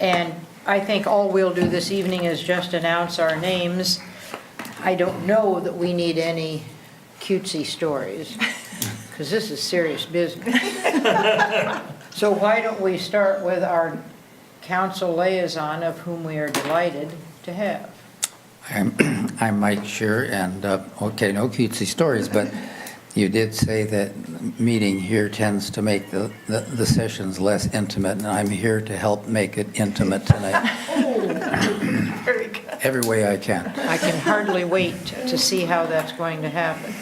And I think all we'll do this evening is just announce our names. I don't know that we need any cutesy stories, because this is serious business. So why don't we start with our council liaison, of whom we are delighted to have. I'm Mike Shear, and okay, no cutesy stories, but you did say that meeting here tends to make the sessions less intimate, and I'm here to help make it intimate tonight. Very good. Every way I can. I can hardly wait to see how that's going to happen.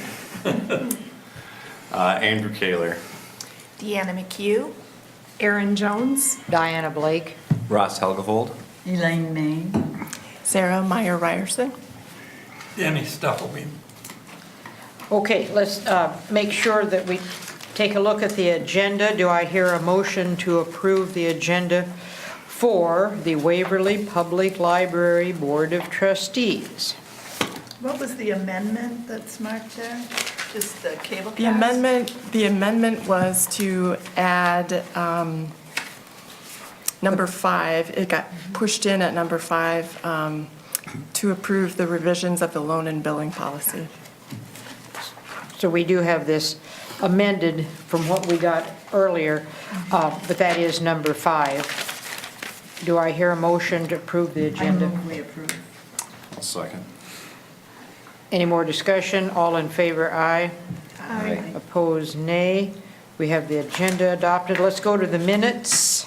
Andrew Kaler. Deanna McHugh. Aaron Jones. Diana Blake. Ross Helgevold. Elaine May. Sarah Meyer Ryerson. Danny Stufflebeam. Okay, let's make sure that we take a look at the agenda. Do I hear a motion to approve the agenda for the Waverly Public Library Board of Trustees? What was the amendment that's marked there? Just the cable The cast? amendment was to add number 5. It got pushed in at number 5 to approve the revisions of the loan and billing policy. So we do have this amended from what we got earlier, but that is number 5. Do I hear a motion to approve the I agenda? move we approve. I'll second. Any more discussion? All in favor, aye. Aye. Opposed, nay. We have the agenda adopted. Let's go to the minutes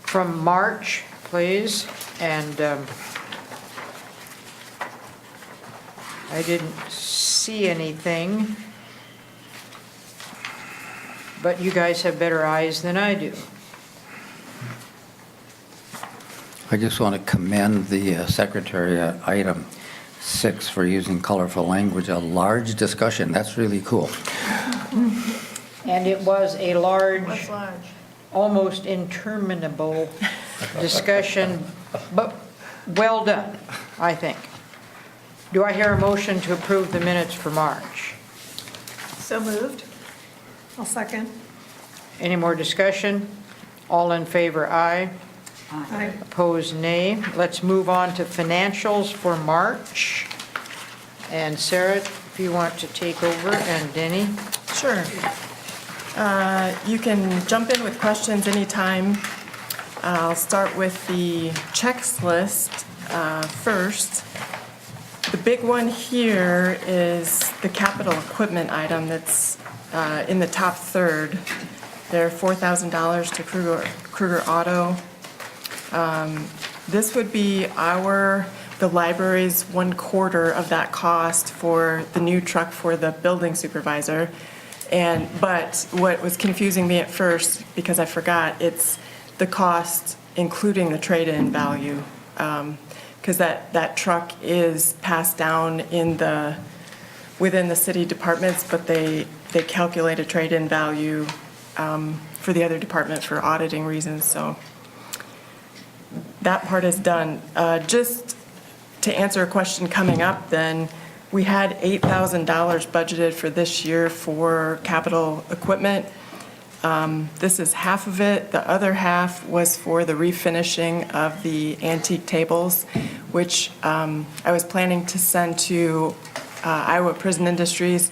from March, please. And I didn't see anything, but you guys have better eyes than I do. I just want to commend the secretary at item 6 for using colorful language, a large discussion. That's really cool. And it was a large, What's large? almost interminable discussion, but well done, I think. Do I hear a motion to approve the minutes for March? So moved. I'll second. Any more discussion? All in favor, aye. Aye. Opposed, nay. Let's move on to financials for March. And Sarah, if you want to take over, and Denny. Sure. You can jump in with questions anytime. I'll start with the checks list first. The big one here is the capital equipment item that's in the top third. They're $4,000 to Kruger Auto. This would be the library's 1/4 of that cost for the new truck for the building supervisor. But what was confusing me at first, because I forgot, it's the cost including the trade-in value. Because that truck is passed down within the city departments, but they calculate a trade-in value for the other department for auditing reasons, so that part is done. Just to answer a question coming up then, we had $8,000 budgeted for this year for capital equipment. This is half of it. The other half was for the refinishing of the antique tables, which I was planning to send to Iowa Prison Industries.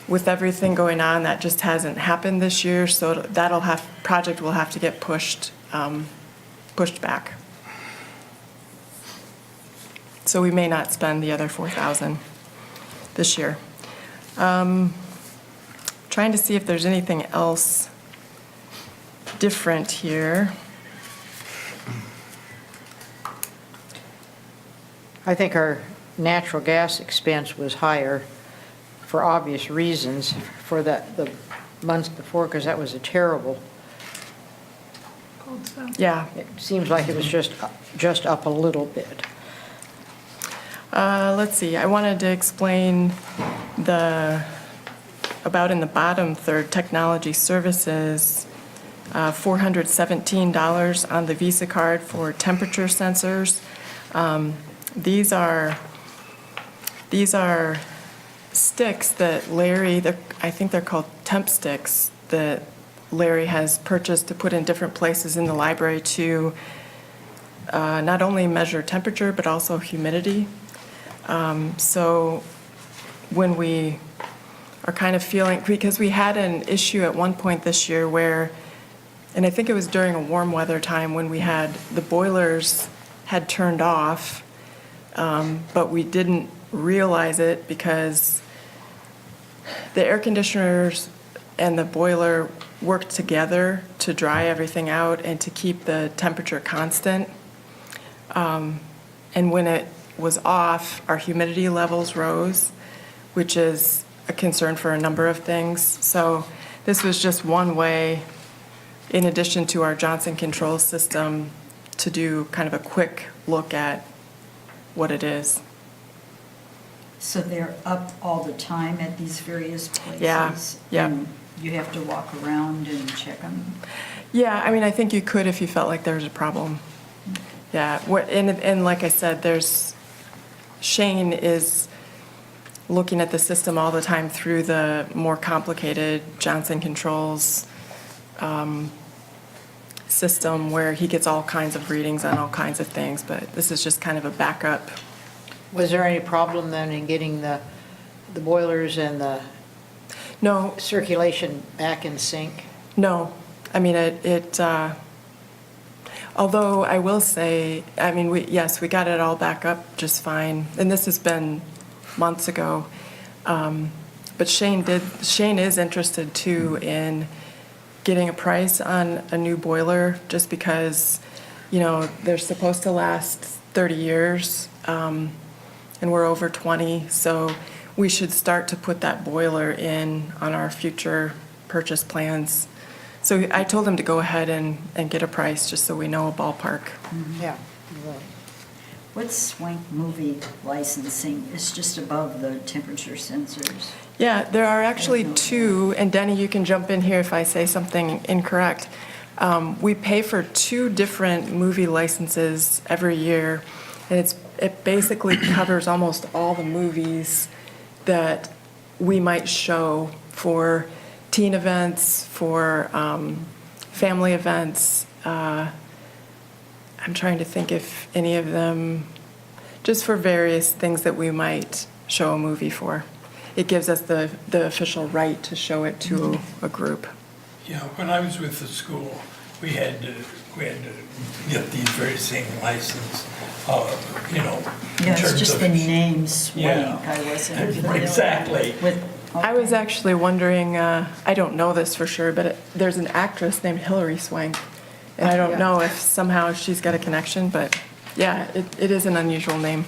With everything going on, that just hasn't happened this year, so project will have to get pushed back. So we may not spend the other $4,000 this year. Trying to see if there's anything else different here. I think our natural gas expense was higher for obvious reasons for the months before, because that was a terrible. Cold stuff. Yeah. It seems like it was just up a little bit. Let's see, I wanted to explain about in the bottom third, technology services, $417 on the Visa card for temperature sensors. These are sticks that Larry, I think they're called temp sticks, that Larry has purchased to put in different places in the library to not only measure temperature, but also humidity. So when we are kind of feeling, because we had an issue at one point this year where, and I think it was during a warm weather time when we had, the boilers had turned off, but we didn't realize it because the air conditioners and the boiler work together to dry everything out and to keep the temperature constant. And when it was off, our humidity levels rose, which is a concern for a number of things. So this was just one way, in addition to our Johnson control system, to do kind of a quick look at what it is. So they're up all the time at these various places? Yeah. And you have to walk around and check them? Yeah, I mean, I think you could if you felt like there was a problem. Yeah, and like I said, Shane is looking at the system all the time through the more complicated Johnson Controls system where he gets all kinds of readings on all kinds of things, but this is just kind of a backup. Was there any problem then in getting the boilers and the No, circulation back in sync? no. I mean, although I will say, I mean, we got it all back up just fine. And this has been months ago. But Shane is interested too in getting a price on a new boiler just because, they're supposed to last 30 years. And we're over 20, so we should start to put that boiler in on our future purchase plans. So I told him to go ahead and get a price, just so we know a ballpark. Yeah. What's Swank movie licensing? It's just above the temperature sensors. Yeah, there are actually two, and Denny, you can jump in here if I say something incorrect. We pay for two different movie licenses every year, and it basically covers almost all the movies that we might show for teen events, for family events. I'm trying to think if any of them, just for various things that we might show a movie for. It gives us the official right to show it to a group. Yeah, when I was with the school, we had to get these very same license, in Yeah, it's terms just of- the name Swank. Yeah. I wasn't familiar Exactly. with. I was actually wondering, I don't know this for sure, but there's an actress named Hilary Swank. And I don't Yeah. know if somehow she's got a connection, but yeah, it is an unusual name.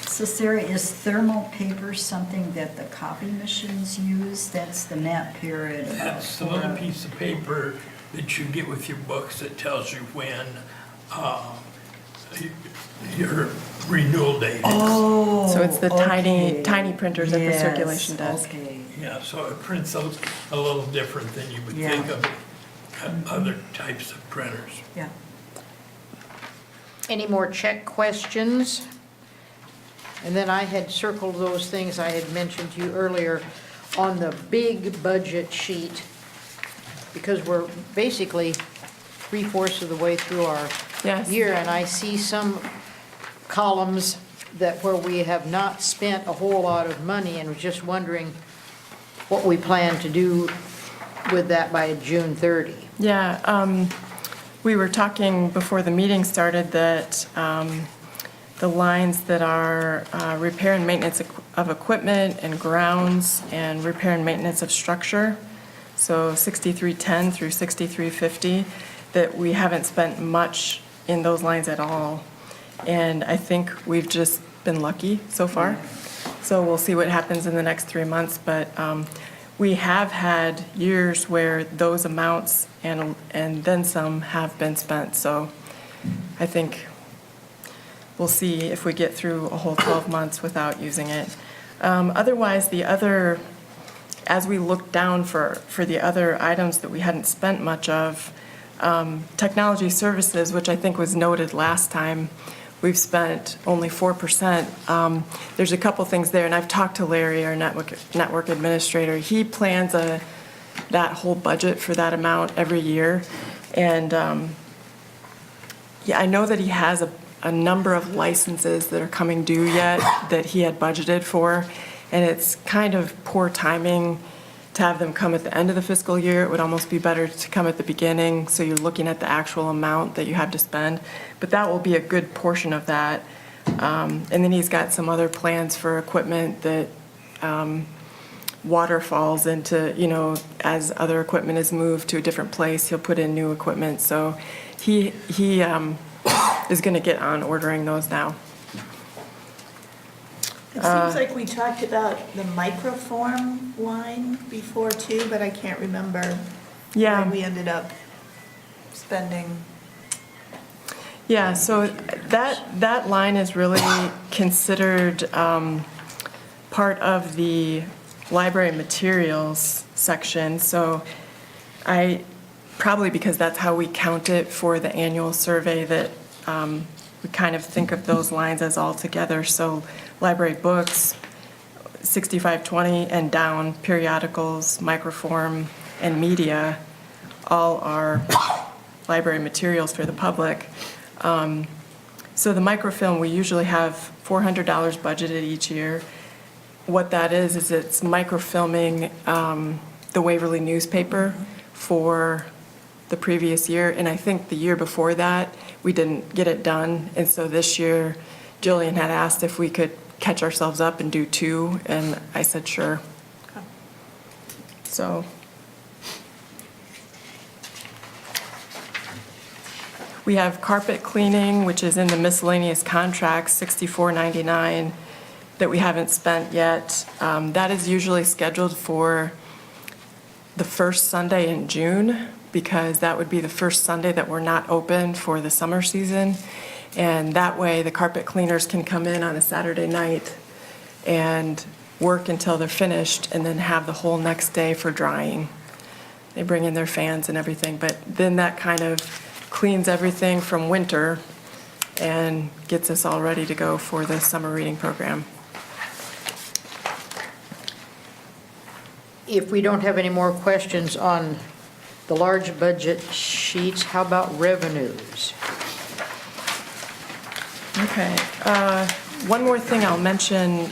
So Sarah, is thermal paper something that the copy machines use? That's the map period. That's the little piece of paper that you get with your books that tells you when your renewal date is. Oh, So it's the okay. tiny printers at the Yes, circulation desk. Okay. Yeah, so it prints out a little different than you would Yeah. think of other types of printers. Yeah. Any more check questions? And then I had circled those things I had mentioned to you earlier on the big budget sheet, because we're basically 3/4 of the way through our Yes. year, and I see some columns where we have not spent a whole lot of money, and was just wondering what we plan to do with that by June 30. Yeah, we were talking before the meeting started that the lines that are repair and maintenance of equipment and grounds and repair and maintenance of structure, so 6310 through 6350, that we haven't spent much in those lines at all. And I think we've just been lucky so far. So we'll see what happens in the next 3 months, but we have had years where those amounts and then some have been spent. So I think we'll see if we get through a whole 12 months without using it. Otherwise, as we look down for the other items that we hadn't spent much of, technology services, which I think was noted last time, we've spent only 4%. There's a couple things there, and I've talked to Larry, our network administrator. He plans a that whole budget for that amount every year. And yeah, I know that he has a number of licenses that are coming due yet that he had budgeted for, and it's kind of poor timing to have them come at the end of the fiscal year. It would almost be better to come at the beginning, so you're looking at the actual amount that you have to spend. But that will be a good portion of that. And then he's got some other plans for equipment that water falls into, you know, as other equipment is moved to a different place, he'll put in new equipment. So he is going to get on ordering those now. It seems like we talked about the microform line before too, but I can't remember Yeah. where we ended up spending. Yeah, so that line is really considered part of the library materials section. So probably because that's how we count it for the annual survey, that we kind of think of those lines as all together. So library books, 6520 and down, periodicals, microform, and media, all are library materials for the public. So the microfilm, we usually have $400 budgeted each year. What that is it's microfilming the Waverly newspaper for the previous year, and I think the year before that, we didn't get it done, and so this year, Jillian had asked if we could catch ourselves up and do 2, and I said sure. So we have carpet cleaning, which is in the miscellaneous contracts, $64.99, that we haven't spent yet. That is usually scheduled for the first Sunday in June, because that would be the first Sunday that we're not open for the summer season. And that way, the carpet cleaners can come in on a Saturday night and work until they're finished, and then have the whole next day for drying. They bring in their fans and everything, but then that kind of cleans everything from winter and gets us all ready to go for the summer reading program. If we don't have any more questions on the large budget sheets, how about revenues? Okay. One more thing I'll mention,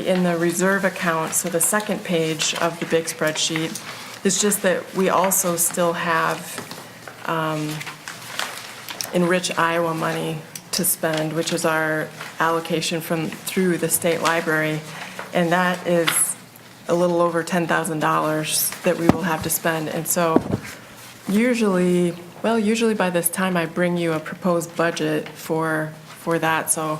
in the reserve account, so the second page of the big spreadsheet, is just that we also still have Enrich Iowa money to spend, which is our allocation through the state library, and that is a little over $10,000 that we will have to spend. And so usually by this time I bring you a proposed budget for that, so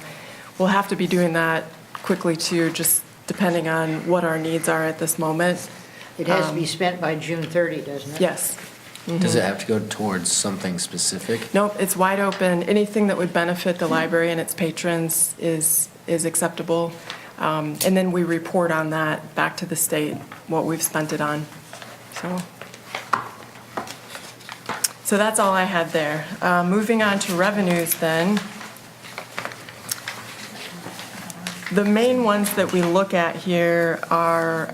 we'll have to be doing that quickly too, just depending on what our needs are at this moment. It has to be spent by June 30, doesn't it? Yes. Does it have to go towards something specific? Nope, it's wide open. Anything that would benefit the library and its patrons is acceptable. And then we report on that back to the state, what we've spent it on. So that's all I had there. Moving on to revenues then. The main ones that we look at here are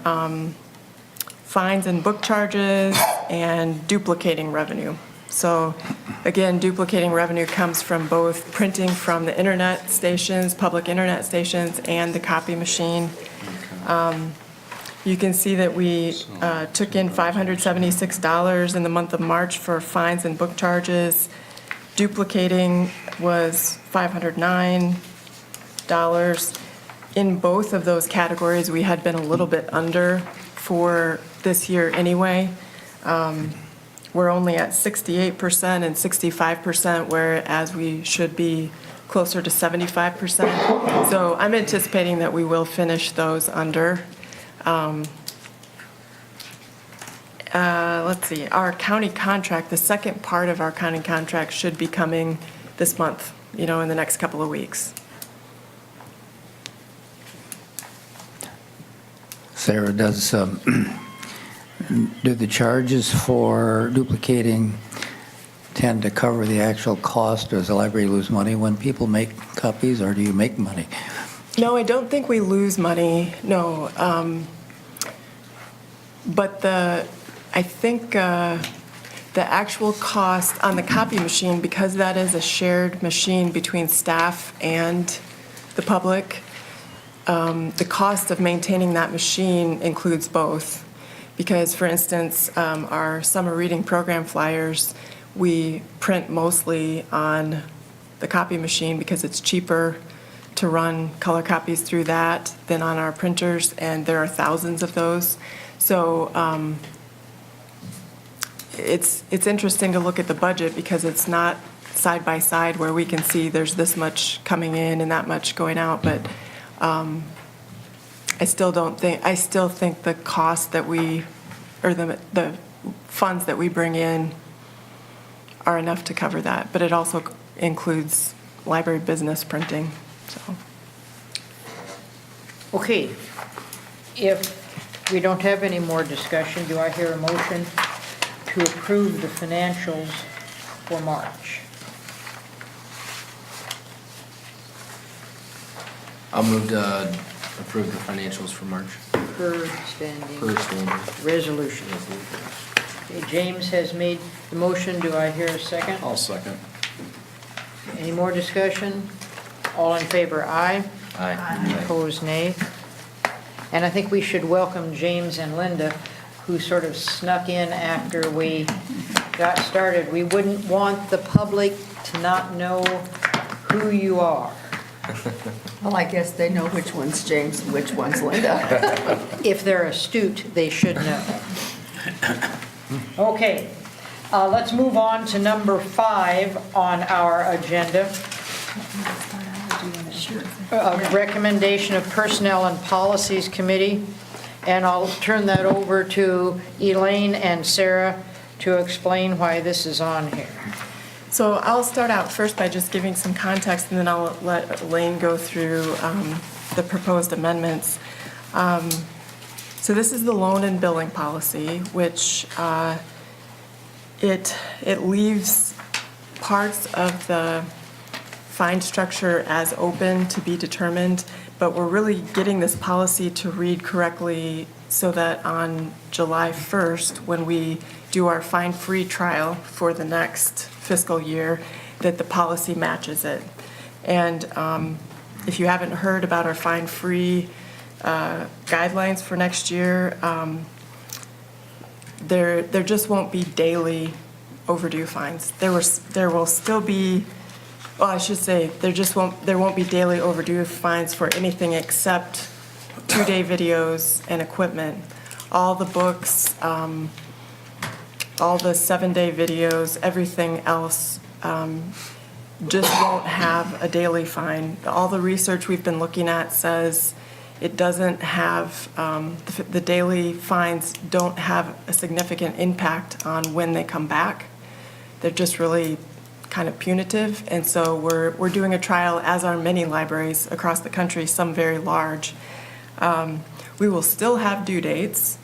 fines and book charges and duplicating revenue. So again, duplicating revenue comes from both printing from the internet stations, public internet stations, and the copy machine. You can see that we took in $576 in the month of March for fines and book charges. Duplicating was $509. In both of those categories, we had been a little bit under for this year anyway. We're only at 68% and 65%, whereas we should be closer to 75%. So I'm anticipating that we will finish those under. Let's see, our county contract, the second part of our county contract should be coming this month, in the next couple of weeks. Sarah, do the charges for duplicating tend to cover the actual cost? Does the library lose money when people make copies, or do you make money? No, I don't think we lose money, no. But I think the actual cost on the copy machine, because that is a shared machine between staff and the public, the cost of maintaining that machine includes both. Because, for instance, our summer reading program flyers, we print mostly on the copy machine because it's cheaper to run color copies through that than on our printers, and there are thousands of those. So it's interesting to look at the budget because it's not side by side where we can see there's this much coming in and that much going out, but I still think the cost that the funds that we bring in are enough to cover that, but it also includes library business printing, so. Okay, if we don't have any more discussion, do I hear a motion to approve the financials for March? I'll move to approve the financials for March. Per standing Per standing. resolution. Okay, James has made the motion, do I hear a second? I'll second. Any more discussion? All in favor, aye. Aye. Opposed, nay. And I think we should welcome James and Linda, who sort of snuck in after we got started. We wouldn't want the public to not know who you are. Well, I guess they know which one's James and which one's Linda. If they're astute, they should know. Okay, let's move on to number 5 on our agenda. Recommendation of Personnel and Policies Committee. And I'll turn that over to Elaine and Sarah to explain why this is on here. So I'll start out first by just giving some context, and then I'll let Elaine go through the proposed amendments. So this is the loan and billing policy, which it leaves parts of the fine structure as open to be determined, but we're really getting this policy to read correctly so that on July 1st, when we do our fine-free trial for the next fiscal year, that the policy matches it. And if you haven't heard about our fine-free guidelines for next year, there just won't be daily overdue fines. There will still be, well, I should say, there won't be daily overdue fines for anything except 2-day videos and equipment. All the books, all the 7-day videos, everything else just won't have a daily fine. All the research we've been looking at says it doesn't have, the daily fines don't have a significant impact on when they come back. They're just really kind of punitive, and so we're doing a trial, as are many libraries across the country, some very large. We will still have due dates.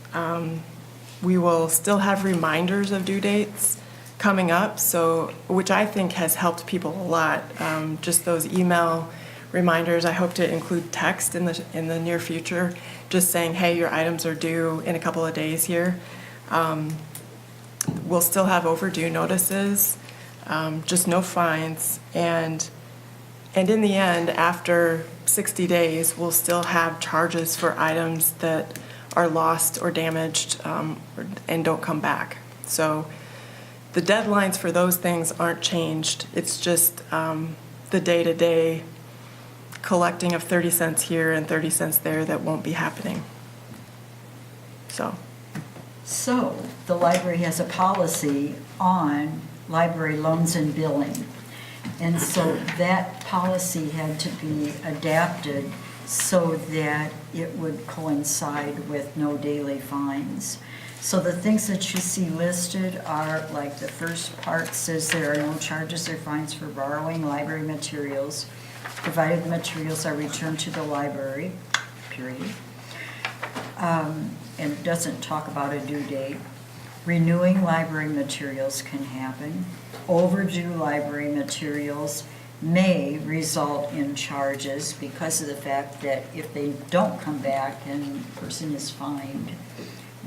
We will still have reminders of due dates coming up, so which I think has helped people a lot. Just those email reminders. I hope to include text in the near future, just saying, hey, your items are due in a couple of days here. We'll still have overdue notices, just no fines, and in the end, after 60 days, we'll still have charges for items that are lost or damaged and don't come back. So the deadlines for those things aren't changed. It's just the day-to-day collecting of 30 cents here and 30 cents there that won't be happening. So the library has a policy on library loans and billing. And so that policy had to be adapted so that it would coincide with no daily fines. So the things that you see listed are, like the first part says there are no charges or fines for borrowing library materials, provided the materials are returned to the library, period. And it doesn't talk about a due date. Renewing library materials can happen. Overdue library materials may result in charges because of the fact that if they don't come back and the person is fined,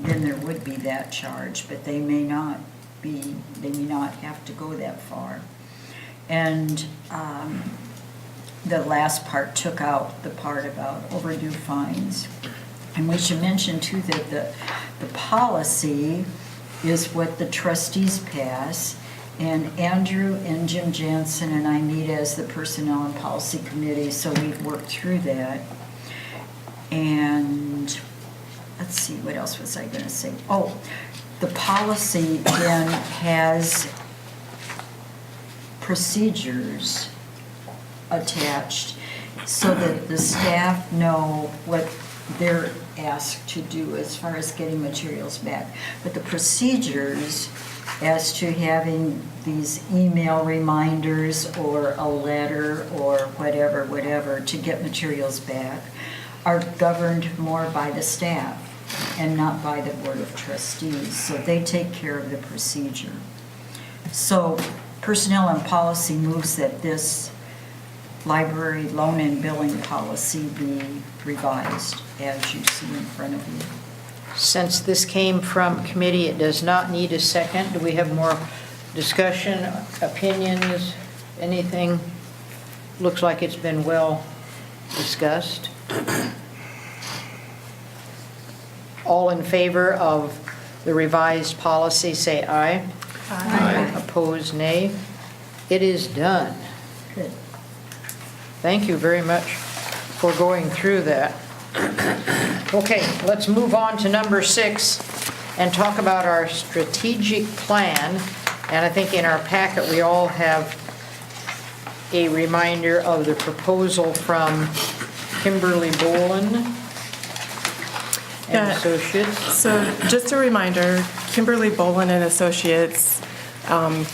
then there would be that charge, but they may not have to go that far. And the last part took out the part about overdue fines. And we should mention too that the policy is what the trustees pass, and Andrew and Jim Jansen and I meet as the Personnel and Policy Committee, so we've worked through that. And let's see, what else was I going to say? Oh, the policy then has procedures attached so that the staff know what they're asked to do as far as getting materials back. But the procedures as to having these email reminders or a letter or whatever to get materials back are governed more by the staff and not by the Board of Trustees. So they take care of the procedure. So Personnel and Policy moves that this library loan and billing policy be revised as you see in front of you. Since this came from committee, it does not need a second. Do we have more discussion, opinions, anything? Looks like it's been well discussed. All in favor of the revised policy, say aye. Aye. Opposed, nay. It is done. Good. Thank you very much for going through that. Okay, let's move on to number 6 and talk about our strategic plan. And I think in our packet, we all have a reminder of the proposal from Kimberly Bolin and Yeah. Associates. So just a reminder, Kimberly Bolin and Associates,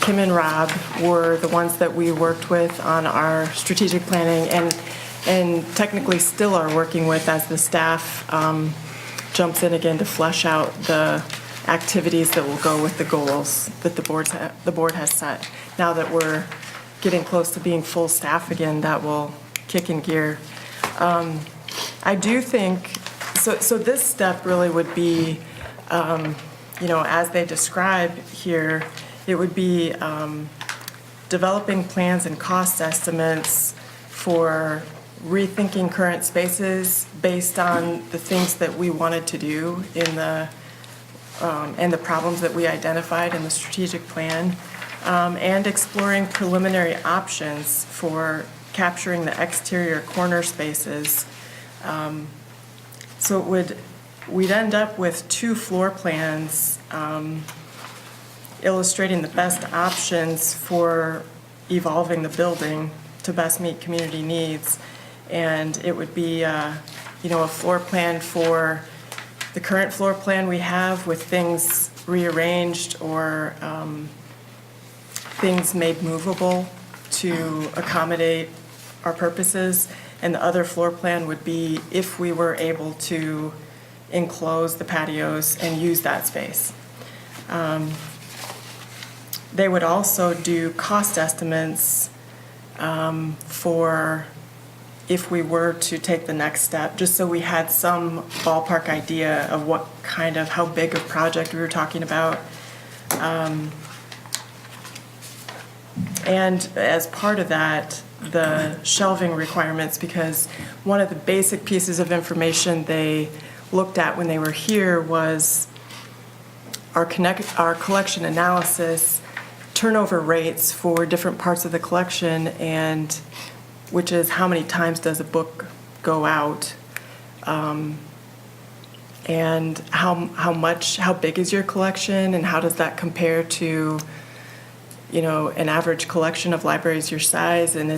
Kim and Rob were the ones that we worked with on our strategic planning and technically still are working with as the staff jumps in again to flesh out the activities that will go with the goals that the board has set. Now that we're getting close to being full staff again, that will kick in gear. I do think, so this step really would be, as they describe here, it would be developing plans and cost estimates for rethinking current spaces based on the things that we wanted to do and the problems that we identified in the strategic plan, and exploring preliminary options for capturing the exterior corner spaces. So we'd end up with 2 floor plans illustrating the best options for evolving the building to best meet community needs. And it would be, a floor plan for the current floor plan we have with things rearranged or things made movable to accommodate our purposes. And the other floor plan would be if we were able to enclose the patios and use that space. They would also do cost estimates for if we were to take the next step, just so we had some ballpark idea of how big of project we were talking about. And as part of that, the shelving requirements, because one of the basic pieces of information they looked at when they were here was our collection analysis, turnover rates for different parts of the collection, and which is how many times does a book go out, and how big is your collection, and how does that compare to, an average collection of libraries your size, and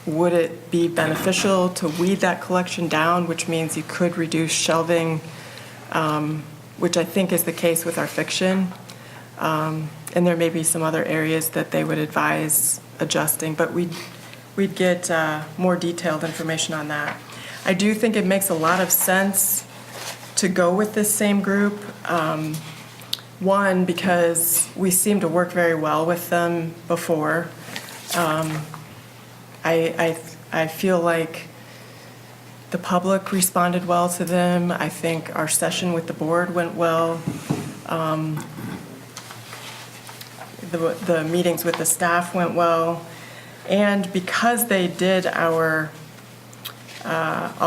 would it be beneficial to weed that collection down, which means you could reduce shelving, which I think is the case with our fiction. And there may be some other areas that they would advise adjusting, but we'd get more detailed information on that. I do think it makes a lot of sense to go with this same group. One, because we seem to work very well with them before. I feel like The public responded well to them. I think our session with the board went well. The meetings with the staff went well. And because they did all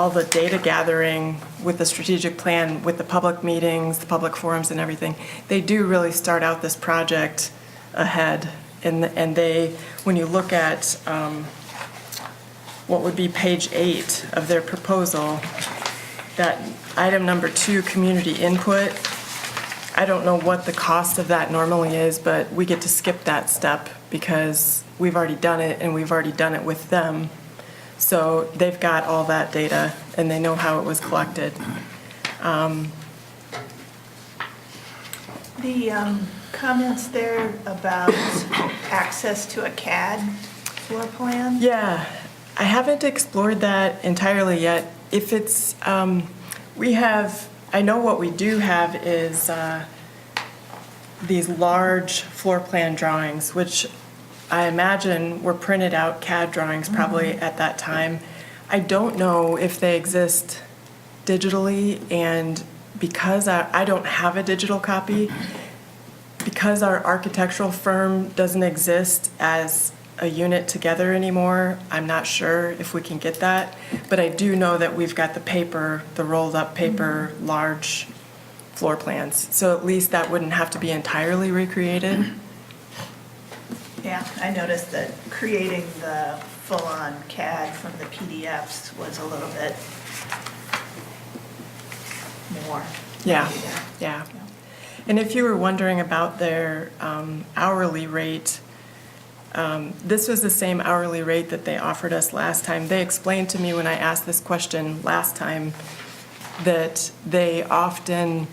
the data gathering with the strategic plan, with the public meetings, the public forums and everything, they do really start out this project ahead. And they, when you look at what would be page 8 of their proposal, that item number 2, community input, I don't know what the cost of that normally is, but we get to skip that step because we've already done it and we've already done it with them. So they've got all that data and they know how it was collected. The comments there about access to a CAD floor plan? Yeah, I haven't explored that entirely yet. If it's, I know what we do have is these large floor plan drawings, which I imagine were printed out CAD drawings probably at that time. I don't know if they exist digitally, and because I don't have a digital copy, because our architectural firm doesn't exist as a unit together anymore, I'm not sure if we can get that. But I do know that we've got the paper, the rolled up paper, large floor plans. So at least that wouldn't have to be entirely recreated. Yeah, I noticed that creating the full-on CAD from the PDFs was a little bit more. Yeah, yeah. And if you were wondering about their hourly rate, this was the same hourly rate that they offered us last time. They explained to me when I asked this question last time that they often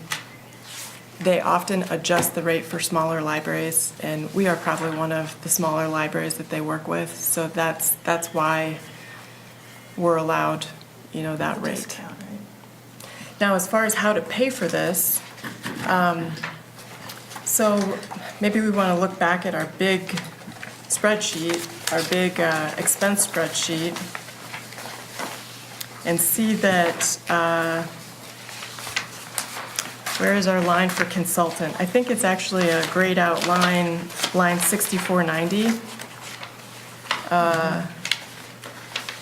adjust the rate for smaller libraries, and we are probably one of the smaller libraries that they work with. So that's why we're allowed, that rate. Discount, right? Now, as far as how to pay for this, so maybe we want to look back at our big spreadsheet, our big expense spreadsheet, and see that, where is our line for consultant? I think it's actually a grayed out line 6490.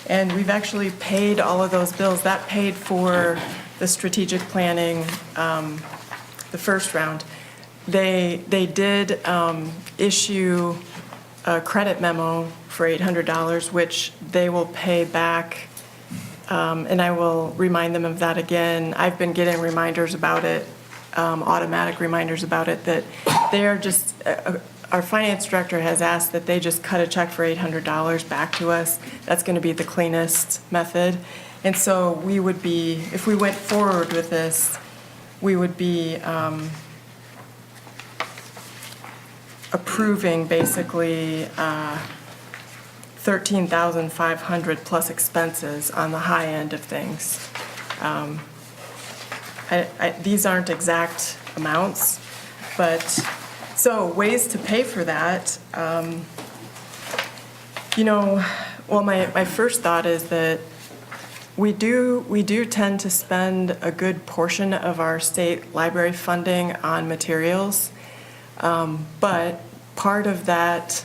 And we've actually paid all of those bills. That paid for the strategic planning, the first round. They did issue a credit memo for $800, which they will pay back, and I will remind them of that again. I've been getting reminders about it, automatic reminders about it, that they are just, our finance director has asked that they just cut a check for $800 back to us. That's going to be the cleanest method. And so we would be, if we went forward with this, we would be approving basically $13,500 plus expenses on the high end of things. These aren't exact amounts, but so ways to pay for that. Well, my first thought is that we do tend to spend a good portion of our state library funding on materials. But part of that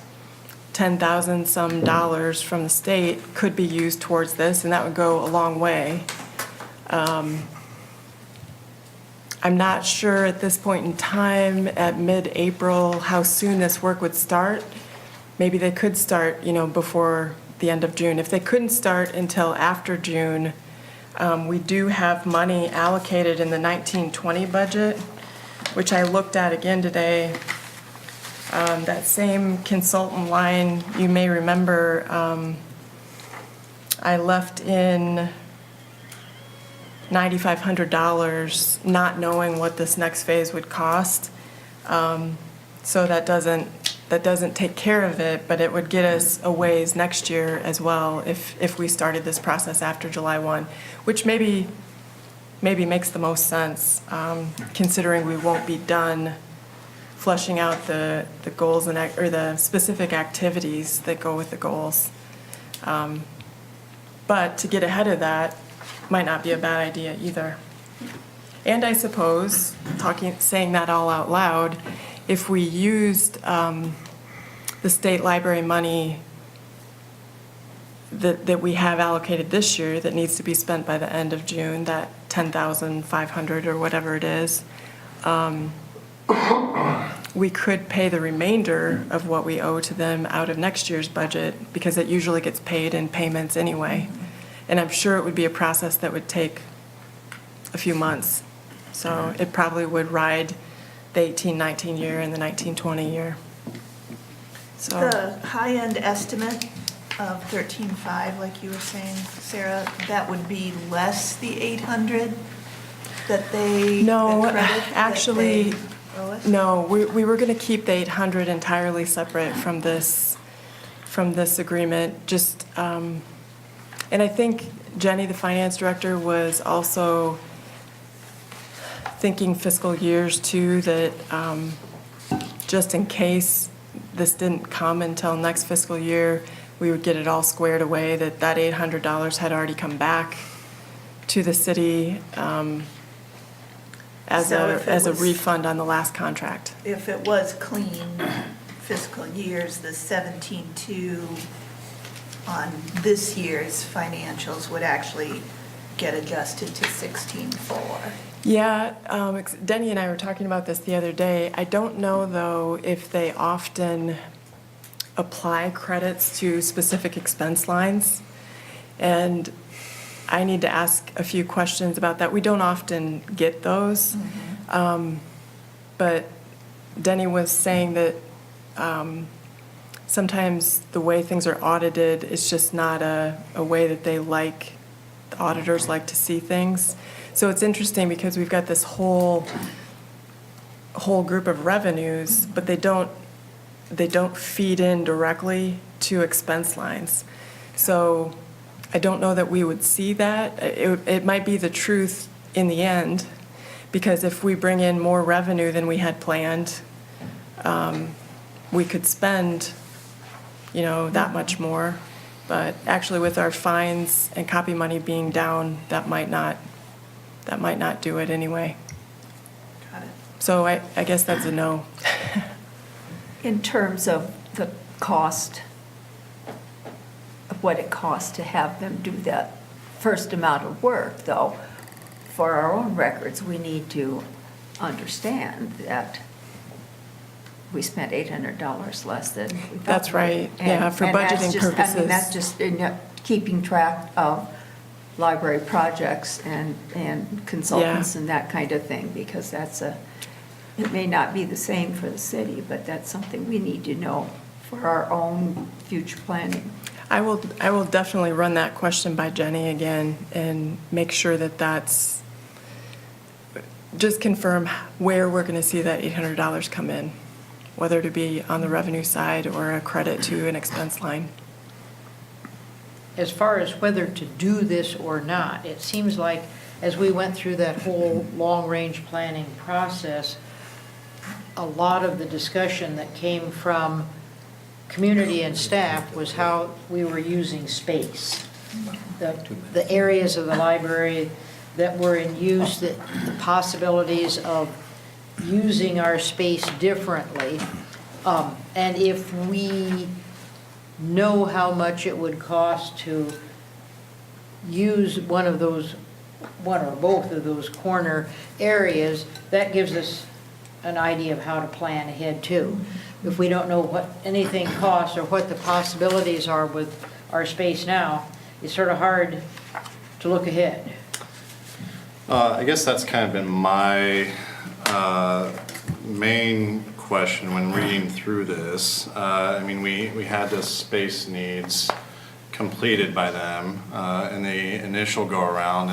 $10,000 some dollars from the state could be used towards this, and that would go a long way. I'm not sure at this point in time, at mid-April, how soon this work would start. Maybe they could start, before the end of June. If they couldn't start until after June, we do have money allocated in the 1920 budget, which I looked at again today. That same consultant line, you may remember, I left in $9,500, not knowing what this next phase would cost. So that doesn't take care of it, but it would get us a ways next year as well if we started this process after July 1, which maybe makes the most sense, considering we won't be done fleshing out the goals or the specific activities that go with the goals. But to get ahead of that, might not be a bad idea either. And I suppose, saying that all out loud, if we used the state library money that we have allocated this year that needs to be spent by the end of June, that 10,500 or whatever it is, we could pay the remainder of what we owe to them out of next year's budget, because it usually gets paid in payments anyway. And I'm sure it would be a process that would take a few months. So it probably would ride the 18-19 year and the 19-20 year. So The high-end estimate of 13.5, like you were saying, Sarah, that would be less the 800 that they, No, the credit that actually, they owe us? no, we were going to keep the 800 entirely separate from this agreement, just, and I think Jenny, the finance director, was also thinking fiscal years too, that just in case this didn't come until next fiscal year, we would get it all squared away, that $800 had already come back to the city as So if it a was- refund on the last contract. If it was clean fiscal years, the 17.2 on this year's financials would actually get adjusted to 16.4. Yeah, Denny and I were talking about this the other day. I don't know, though, if they often apply credits to specific expense lines. And I need to ask a few questions about that. We don't often get those. But Denny was saying that sometimes the way things are audited is just not a way that the auditors like to see things. So it's interesting because we've got this whole group of revenues, but they don't feed in directly to expense lines. So I don't know that we would see that. It might be the truth in the end, because if we bring in more revenue than we had planned, we could spend, that much more. But actually, with our fines and copy money being down, that might not do it anyway. Got it. So I guess that's a no. In terms of the cost, of what it costs to have them do that first amount of work, though, for our own records, we need to understand that we spent $800 less than we thought. That's right. Yeah, for And that's budgeting just- I purposes. mean, that's just in keeping track of library projects and consultants Yeah. and that kind of thing, because it may not be the same for the city, but that's something we need to know for our own future planning. I will definitely run that question by Jenny again and make sure that that's, just confirm where we're going to see that $800 come in, whether to be on the revenue side or a credit to an expense line. As far as whether to do this or not, it seems like as we went through that whole long-range planning process, a lot of the discussion that came from community and staff was how we were using space. The areas of the library that were in use, the possibilities of using our space differently. And if we know how much it would cost to use one or both of those corner areas, that gives us an idea of how to plan ahead too. If we don't know what anything costs or what the possibilities are with our space now, it's sort of hard to look ahead. I guess that's kind of been my main question when reading through this. I mean, we had the space needs completed by them in the initial go-around,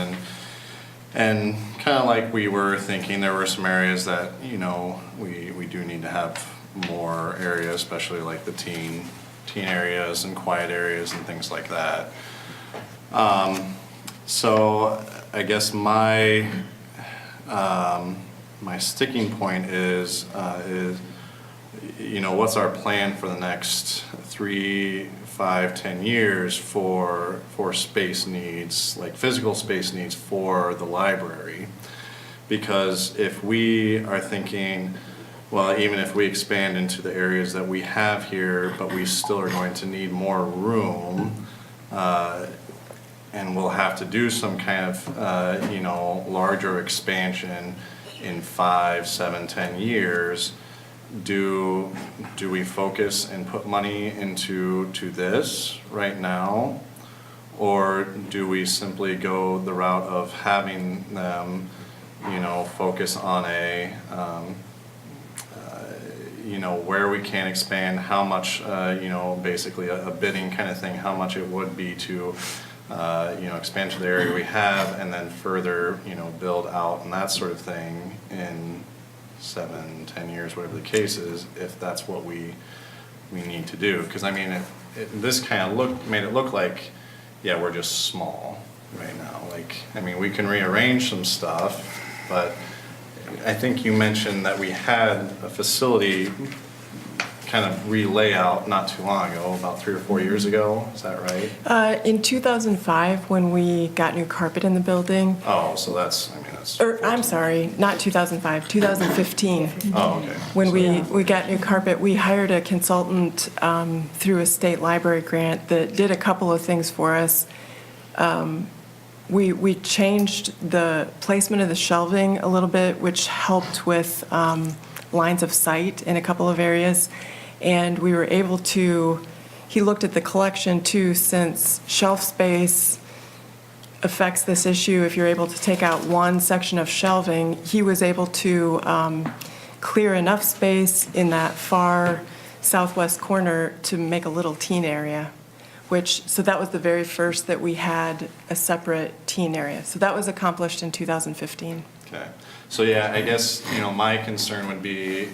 and kind of like we were thinking, there were some areas that, we do need to have more areas, especially like the teen areas and quiet areas and things like that. So I guess my sticking point is what's our plan for the next 3, 5, 10 years for space needs, like physical space needs for the library? Because if we are thinking, well, even if we expand into the areas that we have here, but we still are going to need more room, and we'll have to do some kind of, larger expansion in 5, 7, 10 years, do we focus and put money into this right now? Or do we simply go the route of having them, focus on where we can expand, how much, basically a bidding kind of thing, how much it would be to, expand to the area we have, and then further, build out and that sort of thing in 7, 10 years, whatever the case is, if that's what we need to do. Because I mean, this kind of made it look like, yeah, we're just small right now. Like, I mean, we can rearrange some stuff, but I think you mentioned that we had a facility kind of re-layout not too long ago, about 3 or 4 years ago, is that right? In 2005, when we got new carpet in the building, Oh, so that's. I'm sorry, not 2005, 2015. Oh, okay. When we got new carpet, we hired a consultant through a state library grant that did a couple of things for us. We changed the placement of the shelving a little bit, which helped with lines of sight in a couple of areas. And we were able to, he looked at the collection too, since shelf space affects this issue. If you're able to take out one section of shelving, he was able to clear enough space in that far southwest corner to make a little teen area, so that was the very first that we had a separate teen area. So that was accomplished in 2015. Okay, so yeah, I guess, my concern would be,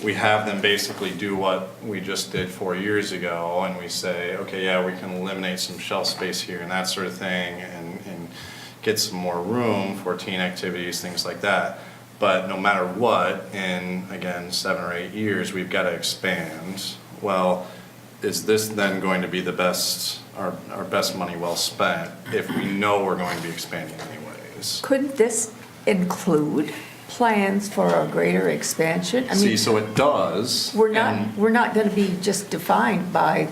we have them basically do what we just did 4 years ago, and we say, okay, yeah, we can eliminate some shelf space here and that sort of thing, and get some more room for teen activities, things like that. But no matter what, in, again, 7 or 8 years, we've got to expand. Well, is this then going to be the best, our best money well spent, if we know we're going to be expanding anyways? Couldn't this include plans for a greater expansion? I See, mean, so it does. we're and- not going to be just defined by,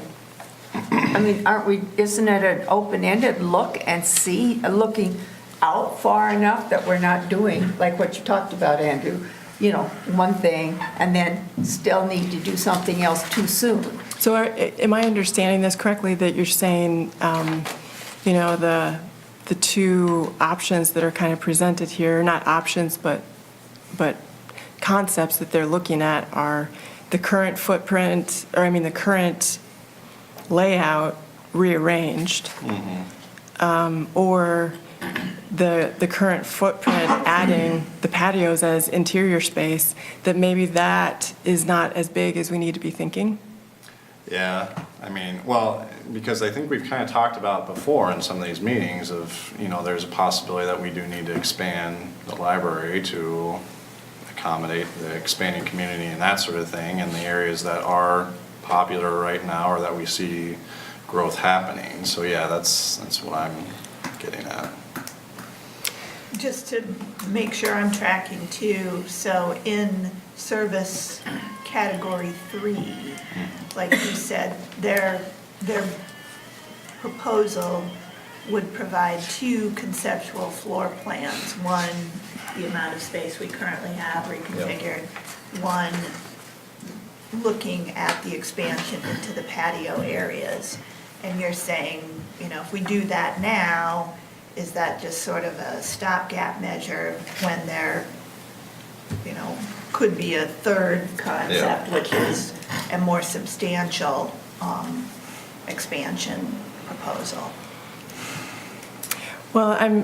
I mean, isn't it an open-ended look and looking out far enough that we're not doing, like what you talked about, Andrew, one thing, and then still need to do something else too soon? So am I understanding this correctly, that you're saying, the two options that are kind of presented here, not options, but concepts that they're looking at are the current footprint, the current layout rearranged, or the current footprint adding the patios as interior space, that maybe that is not as big as we need to be thinking? Yeah, I mean, well, because I think we've kind of talked about before in some of these meetings of, there's a possibility that we do need to expand the library to accommodate the expanding community and that sort of thing in the areas that are popular right now or that we see growth happening. So yeah, that's what I'm getting at. Just to make sure I'm tracking too, so in service category 3, like you said, their proposal would provide 2 conceptual floor plans. One, the amount of space we currently have reconfigured. One, looking at the expansion into the patio areas. And you're saying, if we do that now, is that just sort of a stopgap measure when there, could be a third concept, which is a more substantial expansion proposal? Well, I'm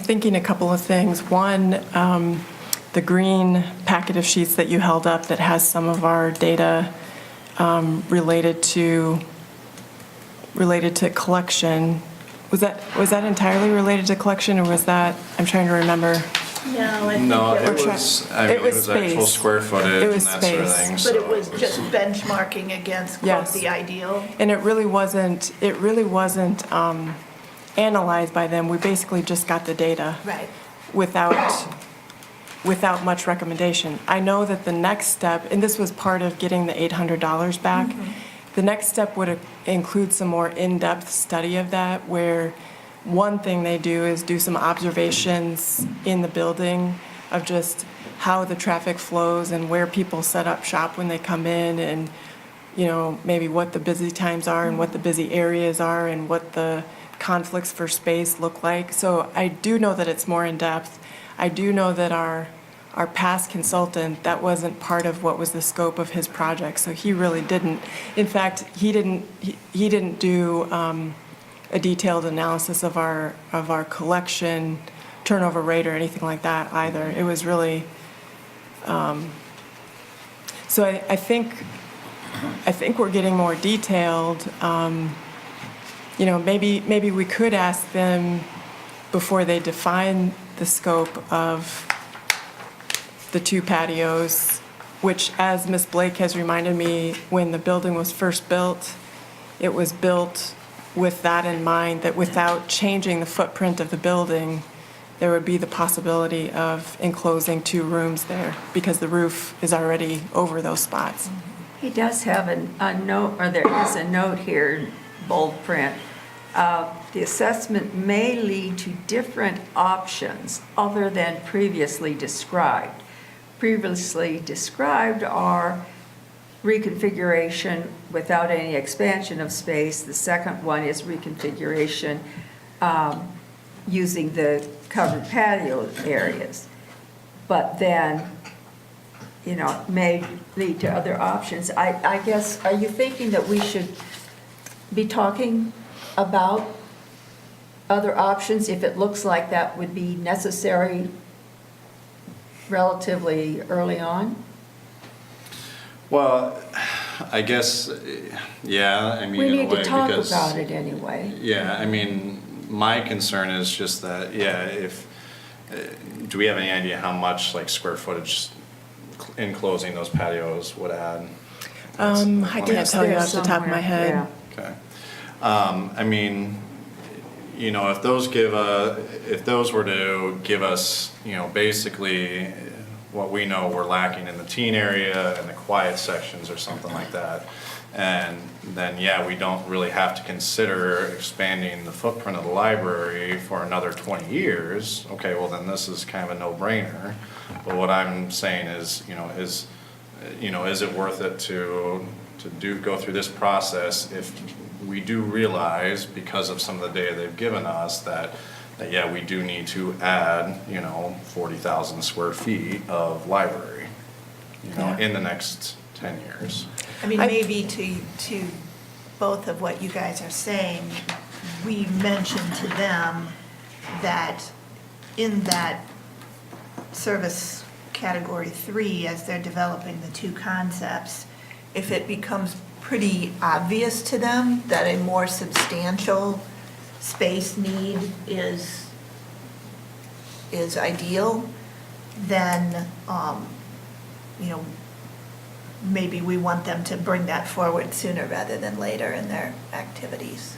thinking a couple of things. One, the green packet of sheets that you held up that has some of our data related to collection. Was that entirely related to collection, or was that, I'm trying to remember. No, I think No, it it was, was, I mean, it was actual space. square footage It and was that sort of space. thing, but so it was just benchmarking against quote Yes. the ideal. And it really wasn't analyzed by them. We basically just got the data. Right. Without much recommendation. I know that the next step, and this was part of getting the $800 back, the next step would include some more in-depth study of that, where one thing they do is do some observations in the building of just how the traffic flows and where people set up shop when they come in, and, you know, maybe what the busy times are and what the busy areas are and what the conflicts for space look like. So I do know that it's more in-depth. I do know that our past consultant, that wasn't part of what was the scope of his project, so he really didn't. In fact, he didn't do a detailed analysis of our collection turnover rate or anything like that either. It was really, so I think we're getting more detailed. You know, maybe we could ask them before they define the scope of the 2 patios, which, as Ms. Blake has reminded me, when the building was first built, it was built with that in mind, that without changing the footprint of the building, there would be the possibility of enclosing 2 rooms there, because the roof is already over those spots. He does have a note, or there is a note here, in bold print. The assessment may lead to different options other than previously described. Previously described are reconfiguration without any expansion of space. The second one is reconfiguration using the covered patio areas. But then, you know, may lead to other options. I guess, are you thinking that we should be talking about other options if it looks like that would be necessary relatively early on? Well, I guess, yeah, I mean, We in a need way, to talk because. about it anyway. Yeah, I mean, my concern is just that, yeah, if, do we have any idea how much like square footage enclosing those patios would add? I can't tell you off the top of my head. Yeah. Okay. I mean, you know, if those were to give us, you know, basically what we know we're lacking in the teen area and the quiet sections or something like that, and then, yeah, we don't really have to consider expanding the footprint of the library for another 20 years, okay, well, then this is kind of a no-brainer. But what I'm saying is, is it worth it to go through this process if we do realize, because of some of the data they've given us, that yeah, we do need to add, 40,000 square feet of library, in the next 10 years. I mean, maybe to both of what you guys are saying, we mentioned to them that in that service category 3, as they're developing the 2 concepts, if it becomes pretty obvious to them that a more substantial space need is ideal, then, maybe we want them to bring that forward sooner rather than later in their activities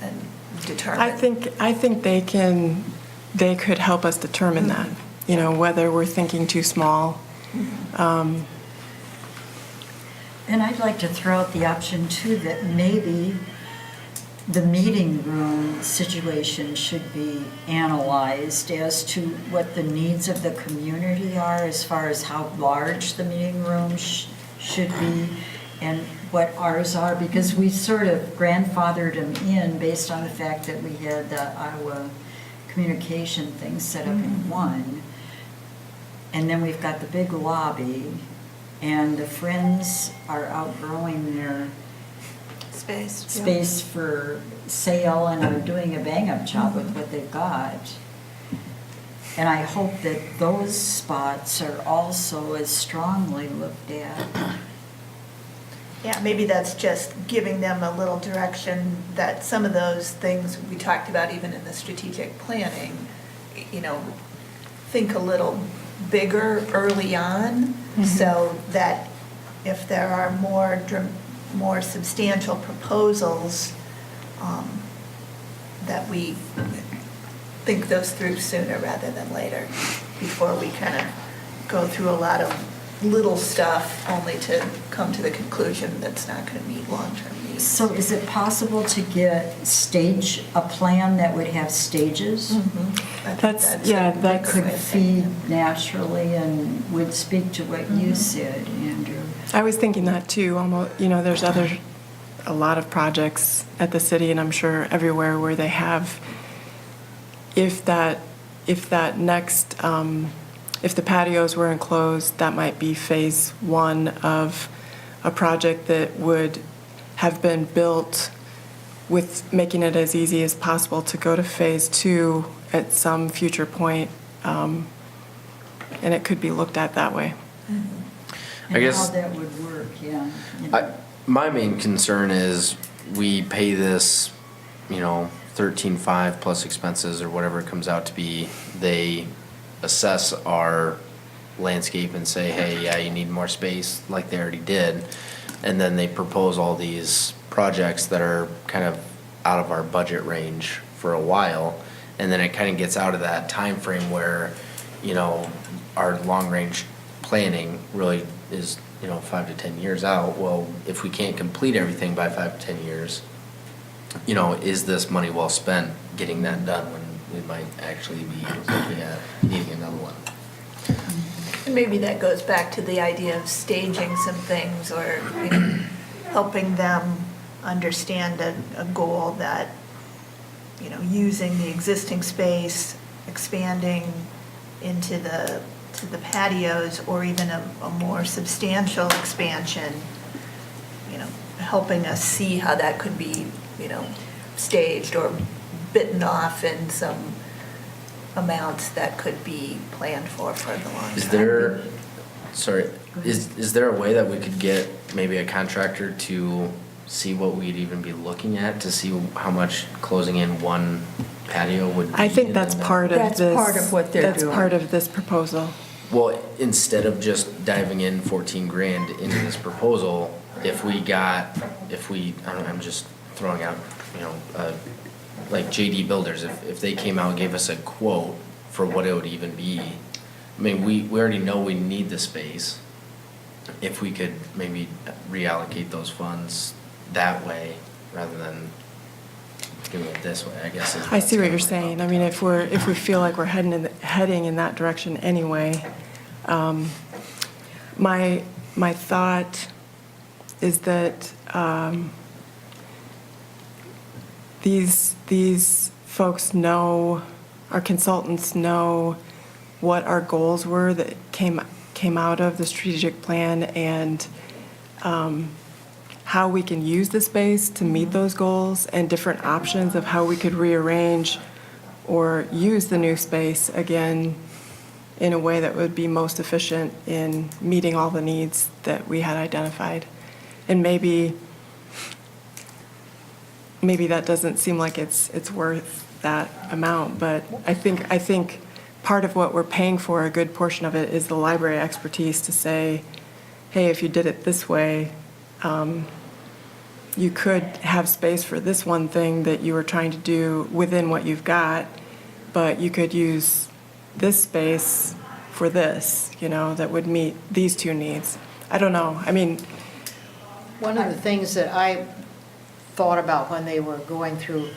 and determine. I think they could help us determine that, whether we're thinking too small. And I'd like to throw out the option too, that maybe the meeting room situation should be analyzed as to what the needs of the community are as far as how large the meeting room should be and what ours are, because we sort of grandfathered them in based on the fact that we had the Iowa communication thing set up in one. And then we've got the big lobby, and the Friends are outgrowing their space for sale and are doing a bang-up job with what they've got. And I hope that those spots are also as strongly looked at. Yeah, maybe that's just giving them a little direction that some of those things we talked about even in the strategic planning, think a little bigger early on, so that if there are more substantial proposals, that we think those through sooner rather than later, before we kind of go through a lot of little stuff only to come to the conclusion that's not going to meet long-term needs. So is it possible to get a plan that would have stages? That Could feed naturally and would speak to what you said, Andrew? I was thinking that too, almost, there's a lot of projects at the city, and I'm sure everywhere, where they have, if the patios were enclosed, that might be phase one of a project that would have been built, with making it as easy as possible to go to phase two at some future point, and it could be looked at that way. I guess- And how that would work, yeah. My main concern is we pay this, 13.5 plus expenses or whatever it comes out to be. They assess our landscape and say, hey, yeah, you need more space, like they already did. And then they propose all these projects that are kind of out of our budget range for a while. And then it kind of gets out of that time frame where, our long-range planning really is, 5 to 10 years out. Well, if we can't complete everything by 5 to 10 years, is this money well spent getting that done when we might actually be looking at needing another one? And maybe that goes back to the idea of staging some things, or helping them understand a goal that, using the existing space, expanding into the patios, or even a more substantial expansion, helping us see how that could be, staged or bitten off in some amounts that could be planned for the long term. Is there a way that we could get maybe a contractor to see what we'd even be looking at, to see how much closing in one patio would be? I think that's part of That's this. part of what they're That's doing. part of this proposal. Well, instead of just diving in 14 grand into this proposal, I'm just throwing out, like JD Builders, if they came out and gave us a quote for what it would even be, I mean, we already know we need the space. If we could maybe reallocate those funds that way rather than doing it this way, I guess. I see what you're saying. I mean, if we feel like we're heading in that direction anyway, my thought is that these folks know, our consultants know what our goals were that came out of the strategic plan, and how we can use the space to meet those goals, and different options of how we could rearrange or use the new space again in a way that would be most efficient in meeting all the needs that we had identified. And maybe that doesn't seem like it's worth that amount, but I think part of what we're paying for, a good portion of it, is the library expertise to say, hey, if you did it this way, you could have space for this one thing that you were trying to do within what you've got, but you could use this space for this, that would meet these two needs. I don't know. I mean, One of the things that I thought about when they were going through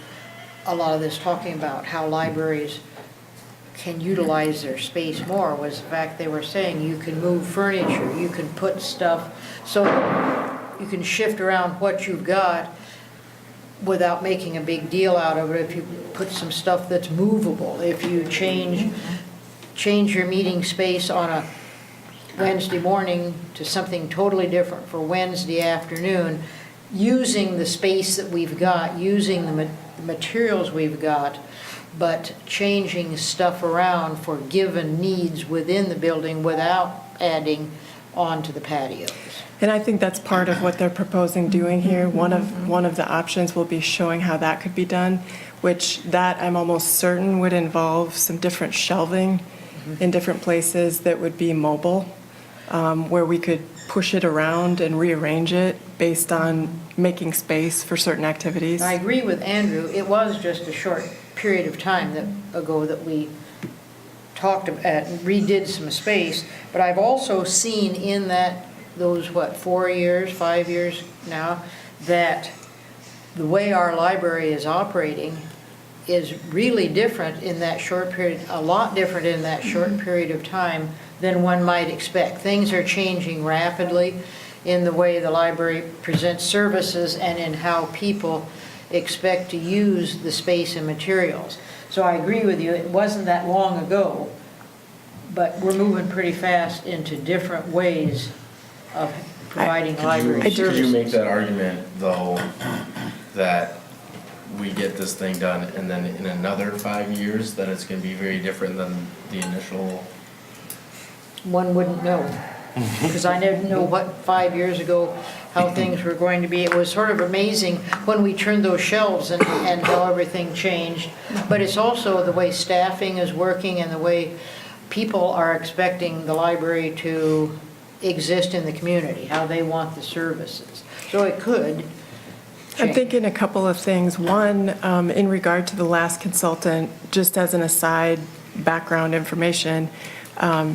a lot of this, talking about how libraries can utilize their space more, was the fact they were saying you can move furniture, you can put stuff, so you can shift around what you've got without making a big deal out of it. If you put some stuff that's movable, if you change your meeting space on a Wednesday morning to something totally different for Wednesday afternoon, using the space that we've got, using the materials we've got, but changing stuff around for given needs within the building without adding on to the patios. and I think that's part of what they're proposing doing here. One of the options will be showing how that could be done, which that I'm almost certain would involve some different shelving in different places that would be mobile, where we could push it around and rearrange it based on making space for certain activities. I agree with Andrew, it was just a short period of time ago that we talked about, redid some space, but I've also seen in those 4 years, 5 years now, that the way our library is operating is really different in that short period, a lot different in that short period of time than one might expect. Things are changing rapidly in the way the library presents services and in how people expect to use the space and materials. So I agree with you, it wasn't that long ago, but we're moving pretty fast into different ways of providing library Could services. you make that argument, though, that we get this thing done and then in another 5 years, that it's gonna be very different than the initial? One wouldn't know, because I didn't know 5 years ago how things were going to be. It was sort of amazing when we turned those shelves and how everything changed. But it's also the way staffing is working and the way people are expecting the library to exist in the community, how they want the services. So it could I'm change. thinking a couple of things. One, in regard to the last consultant, just as an aside, background information,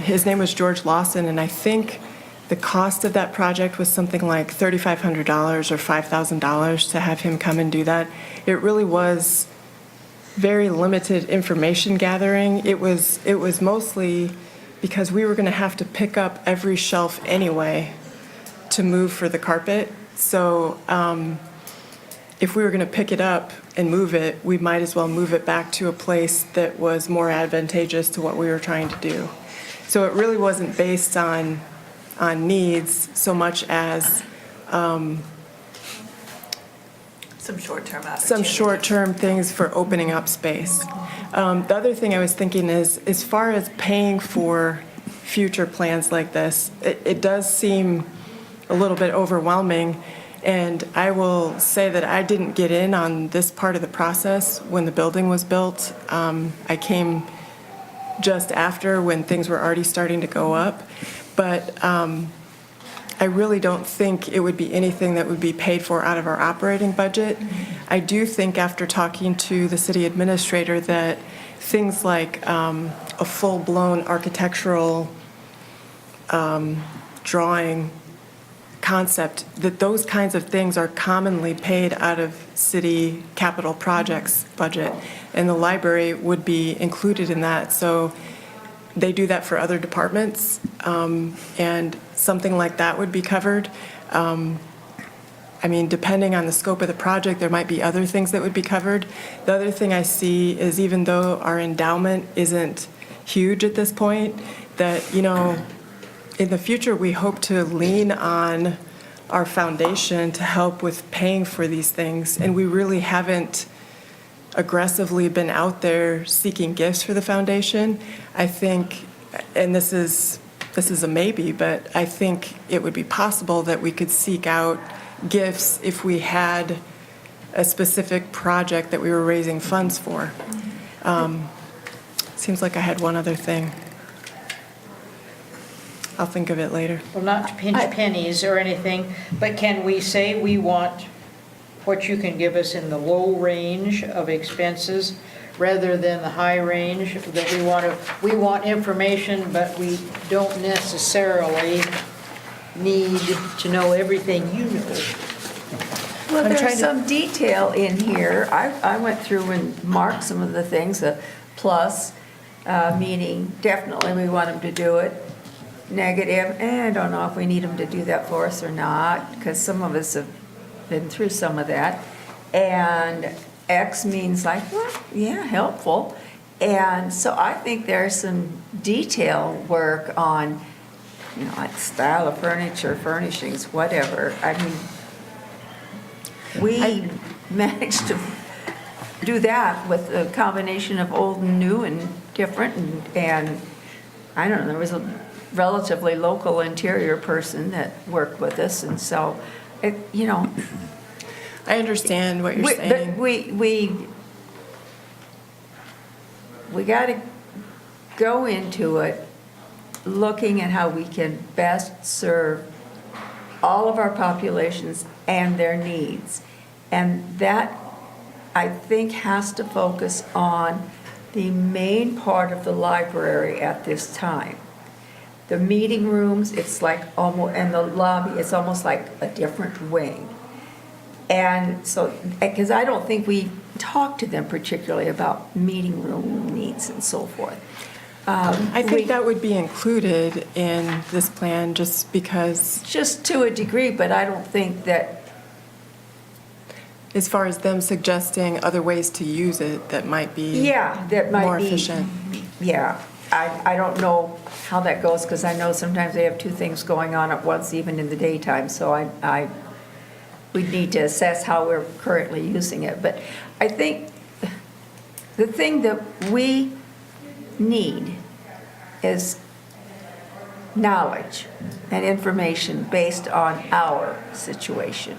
his name was George Lawson, and I think the cost of that project was something like $3,500 or $5,000 to have him come and do that. It really was very limited information gathering. It was mostly because we were going to have to pick up every shelf anyway to move for the carpet. So if we were going to pick it up and move it, we might as well move it back to a place that was more advantageous to what we were trying to do. So it really wasn't based on needs so much as Some short-term opportunities. some short-term things for opening up space. The other thing I was thinking is, as far as paying for future plans like this, it does seem a little bit overwhelming. And I will say that I didn't get in on this part of the process when the building was built. I came just after, when things were already starting to go up. But I really don't think it would be anything that would be paid for out of our operating budget. I do think, after talking to the city administrator, that things like a full-blown architectural drawing concept, that those kinds of things are commonly paid out of city capital projects budget, and the library would be included in that. So they do that for other departments, and something like that would be covered. I mean, depending on the scope of the project, there might be other things that would be covered. The other thing I see is, even though our endowment isn't huge at this point, that, in the future, we hope to lean on our foundation to help with paying for these things. And we really haven't aggressively been out there seeking gifts for the foundation. I think, and this is a maybe, but I think it would be possible that we could seek out gifts if we had a specific project that we were raising funds for. Seems like I had one other thing. I'll think of it later. Well, not to pinch pennies or anything, but can we say we want what you can give us in the low range of expenses rather than the high range? That we want information, but we don't necessarily need to know everything you know. Well, I'm there's trying to- some detail in here. I went through and marked some of the things, plus, meaning definitely we want them to do it. Negative, I don't know if we need them to do that for us or not, because some of us have been through some of that. And X means like, well, yeah, helpful. And so I think there's some detail work on, like style of furniture, furnishings, whatever. I mean, we managed to do that with a combination of old and new and different, and I don't know, there was a relatively local interior person that worked with us, and so, I understand what you're saying. we got to go into it looking at how we can best serve all of our populations and their needs. And that, I think, has to focus on the main part of the library at this time. The meeting rooms, it's like almost, and the lobby, it's almost like a different wing. And so, because I don't think we talk to them particularly about meeting room needs and so forth. I think that would be included in this plan just because, Just to a degree, but I don't think that, as far as them suggesting other ways to use it that might be yeah, that might be. more efficient. Yeah, I don't know how that goes, because I know sometimes they have two things going on at once, even in the daytime, so we'd need to assess how we're currently using it. But I think the thing that we need is knowledge and information based on our situation.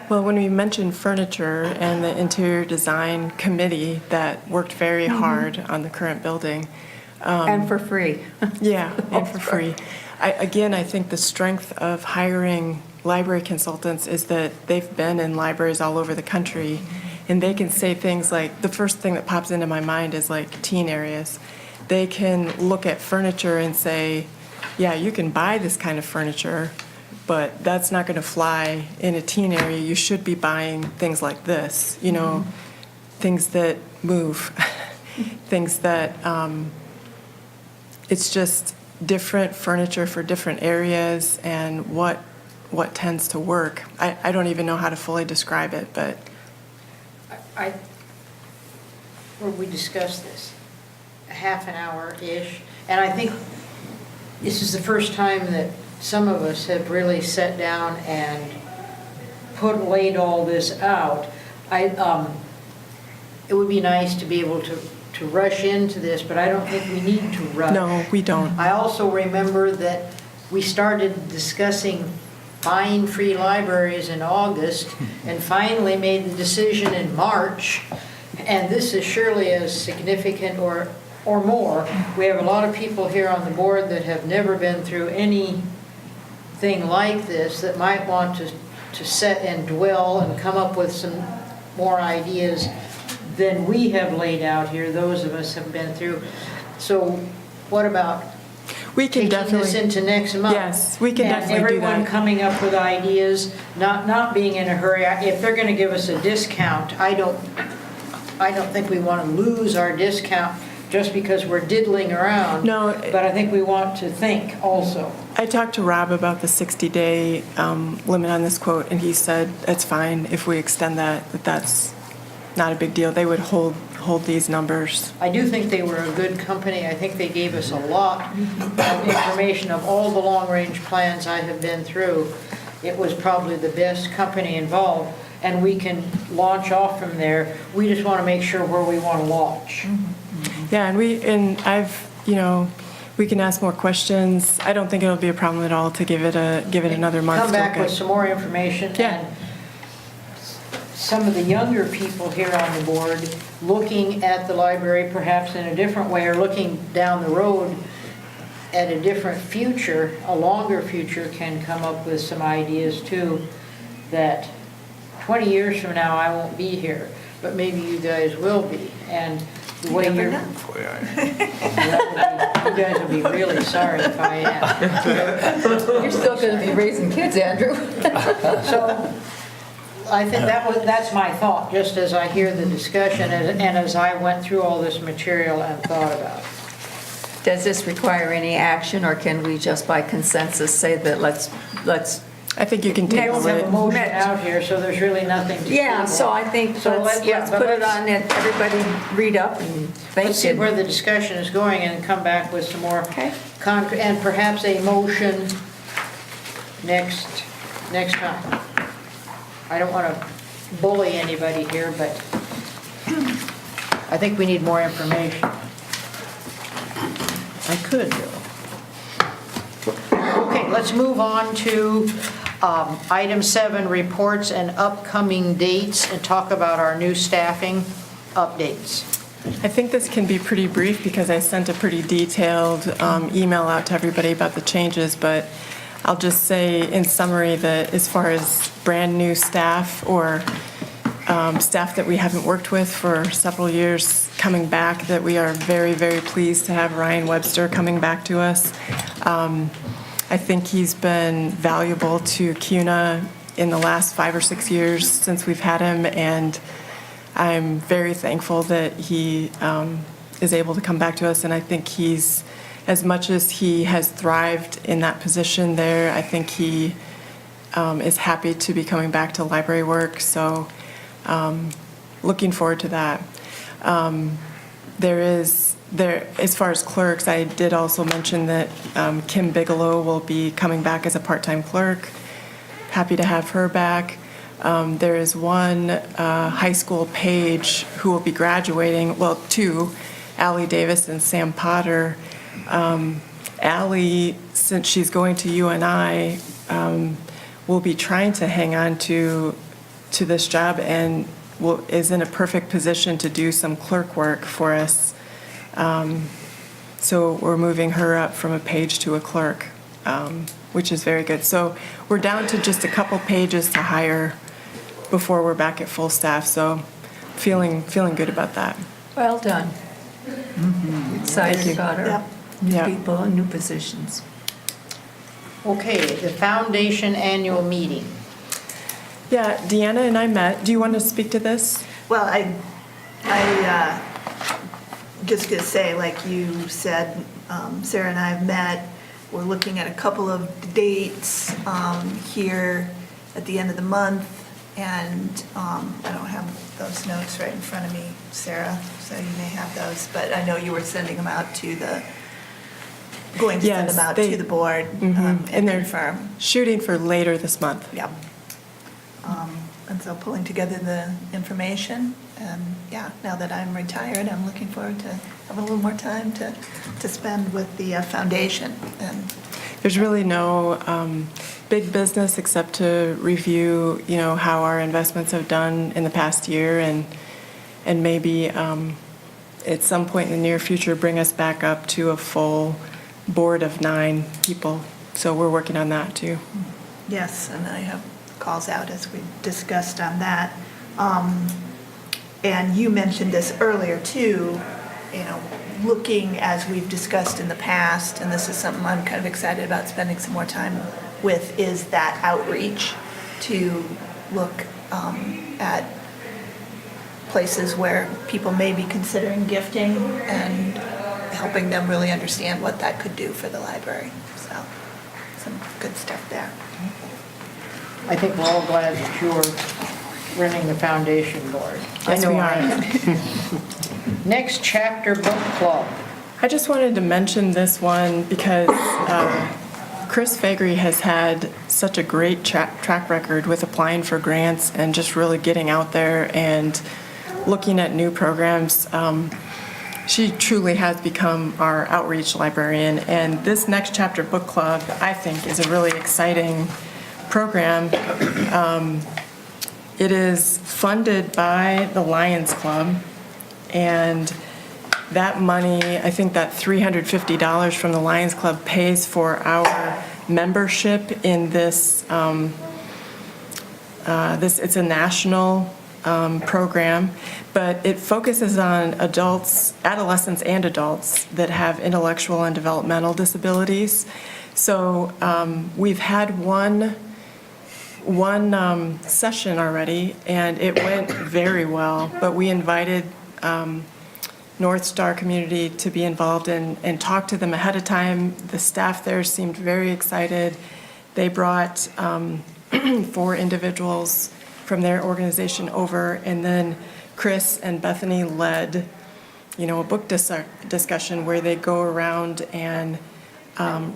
Well, when we mentioned furniture and the interior design committee that worked very hard on the current building. And for free. Yeah, and for free. I think the strength of hiring library consultants is that they've been in libraries all over the country, and they can say things like, the first thing that pops into my mind is like teen areas. They can look at furniture and say, yeah, you can buy this kind of furniture, but that's not going to fly in a teen area. You should be buying things like this, you know, things that move, things that, it's just different furniture for different areas and what tends to work. I don't even know how to fully describe it, but Where we discussed this, a half an hour-ish, and I think this is the first time that some of us have really sat down and laid all this out. It would be nice to be able to rush into this, but I don't think we need to rush. no, we don't. I also remember that we started discussing buying free libraries in August and finally made the decision in March. And this is surely as significant or more. We have a lot of people here on the board that have never been through anything like this that might want to sit and dwell and come up with some more ideas than we have laid out here, those of us have been through. So what about We can taking this definitely, into next month? Yes, we can definitely do And everyone that. coming up with ideas, not being in a hurry. If they're going to give us a discount, I don't think we want to lose our discount just because we're diddling around. No. But I think we want to think also. I talked to Rob about the 60-day limit on this quote, and he said it's fine if we extend that's not a big deal. They would hold these numbers. I do think they were a good company. I think they gave us a lot of information of all the long-range plans I have been through. It was probably the best company involved, and we can launch off from there. We just want to make sure where we want to launch. Yeah, we can ask more questions. I don't think it'll be a problem at all to give it another month. Come to back look with at. some more information. Yeah. And some of the younger people here on the board looking at the library perhaps in a different way, or looking down the road at a different future, a longer future, can come up with some ideas too, that 20 years from now I won't be here, but maybe you guys will be. And the way never you're, know. you guys will be really sorry if I am. You're still going to be raising kids, Andrew. So I think that's my thought, just as I hear the discussion and as I went through all this material and thought about it. Does this require any action, or can we just by consensus say that let's, I think you can We table don't have a it. motion out here, so there's really nothing to table. yeah, so I think So let's but put it on and everybody read up and think. Let's see where the discussion is going and come back with some more Okay. concrete, and perhaps a motion next time. I don't want to bully anybody here, but I think we need more information. I could, though. Okay, let's move on to item 7, reports and upcoming dates, and talk about our new staffing updates. I think this can be pretty brief because I sent a pretty detailed email out to everybody about the changes, but I'll just say in summary that as far as brand-new staff or staff that we haven't worked with for several years coming back, that we are very, very pleased to have Ryan Webster coming back to us. I think he's been valuable to CUNA in the last 5 or 6 years since we've had him, and I'm very thankful that he is able to come back to us, and I think he's, as much as he has thrived in that position there, I think he is happy to be coming back to library work, so looking forward to that. As far as clerks, I did also mention that Kim Bigelow will be coming back as a part-time clerk. Happy to have her back. There is one high school page who will be graduating, well, two, Allie Davis and Sam Potter. Allie, since she's going to UNI, will be trying to hang on to this job and is in a perfect position to do some clerk work for us. So we're moving her up from a page to a clerk, which is very good. So we're down to just a couple pages to hire before we're back at full staff. So feeling good about that. Well done. Excited about our Yep. new Yeah. people and new positions. Okay, the foundation annual meeting. Yeah, Deanna and I met. Do you want to speak to this? Well, I just gonna say, like you said, Sarah and I have met. We're looking at a couple of dates here at the end of the month, and I don't have those notes right in front of me, Sarah, so you may have those, but I know you were sending them out to going to send Yes, them out they- to the board And and they're confirm. shooting for later this month. Yep. And so pulling together the information, and yeah, now that I'm retired, I'm looking forward to having a little more time to spend with the foundation. And There's really no big business except to review, how our investments have done in the past year, and maybe at some point in the near future, bring us back up to a full board of 9 people. So we're working on that too. yes, and I have calls out as we discussed on that. And you mentioned this earlier too, looking as we've discussed in the past, and this is something I'm kind of excited about spending some more time with, is that outreach to look at places where people may be considering gifting and helping them really understand what that could do for the library. So some good stuff there. I think we're all glad that you're running the foundation board. I Yes, know we I are. am. Next chapter book club. I just wanted to mention this one because Chris Fagry has had such a great track record with applying for grants and just really getting out there and looking at new programs. She truly has become our outreach librarian, and this Next Chapter Book Club, I think, is a really exciting program. It is funded by the Lions Club, and that money, I think that $350 from the Lions Club pays for our membership in this, it's a national program, but it focuses on adolescents and adults that have intellectual and developmental disabilities. So we've had one session already, and it went very well, but we invited North Star community to be involved and talk to them ahead of time. The staff there seemed very excited. They brought 4 individuals from their organization over, and then Chris and Bethany led, a book discussion where they go around and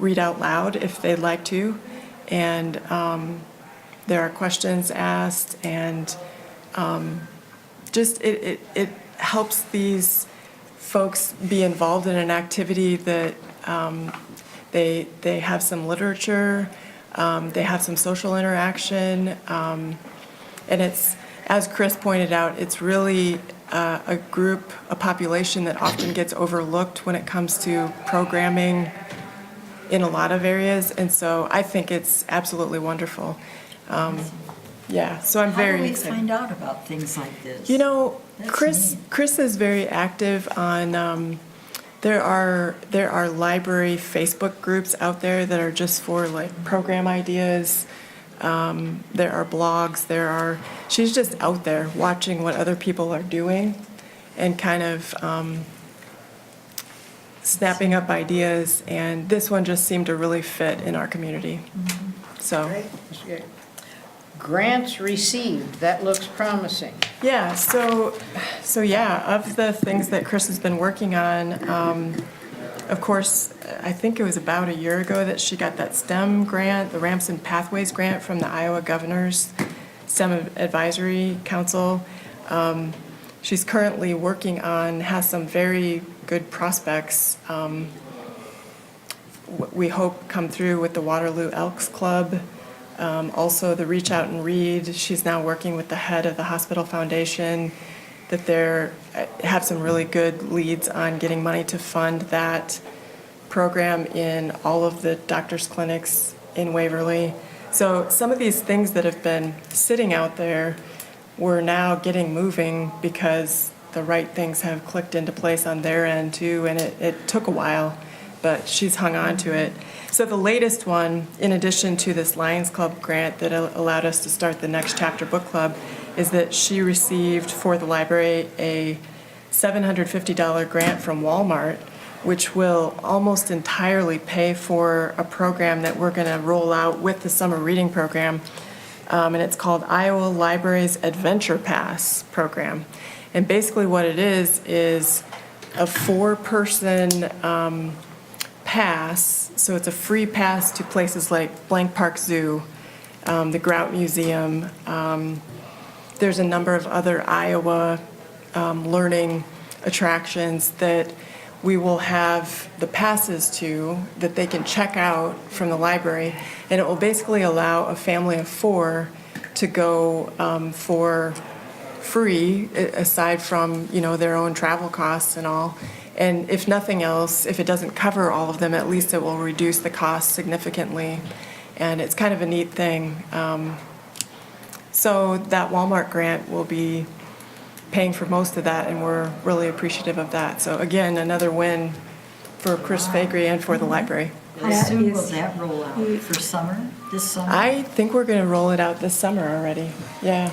read out loud if they'd like to, and there are questions asked, and just it helps these folks be involved in an activity that they have some literature, they have some social interaction, and it's, as Chris pointed out, it's really a group, a population that often gets overlooked when it comes to programming in a lot of areas, and so I think it's absolutely wonderful. Yeah, so I'm very How do we excited. find out about things like this? You know, That's Chris neat. is very active on, there are library Facebook groups out there that are just for like program ideas. There are blogs, she's just out there watching what other people are doing and kind of snapping up ideas, and this one just seemed to really fit in our community. So, Great. Grants received, that looks promising. yeah, so yeah, of the things that Chris has been working on, of course, I think it was about a year ago that she got that STEM grant, the Ramps and Pathways grant from the Iowa Governor's STEM Advisory Council. She's currently working on, has some very good prospects, we hope come through with the Waterloo Elks Club. Also, the Reach Out and Read, she's now working with the head of the Hospital Foundation, that they're, have some really good leads on getting money to fund that program in all of the doctors' clinics in Waverly. So some of these things that have been sitting out there, we're now getting moving because the right things have clicked into place on their end too, and it took a while, but she's hung on to it. So the latest one, in addition to this Lions Club grant that allowed us to start the Next Chapter Book Club, is that she received for the library a $750 grant from Walmart, which will almost entirely pay for a program that we're going to roll out with the summer reading program. And it's called Iowa Libraries Adventure Pass program. And basically what it is a 4-person pass. So it's a free pass to places like Blank Park Zoo, the Grout Museum. There's a number of other Iowa learning attractions that we will have the passes to that they can check out from the library. And it will basically allow a family of 4 to go for free, aside from, their own travel costs and all. And if nothing else, if it doesn't cover all of them, at least it will reduce the cost significantly. And it's kind of a neat thing. So that Walmart grant will be paying for most of that, and we're really appreciative of that. So again, another win for Chris Fagry and for the library. How That soon will is that roll out? For summer? This summer? I think we're going to roll it out this summer already. Yeah,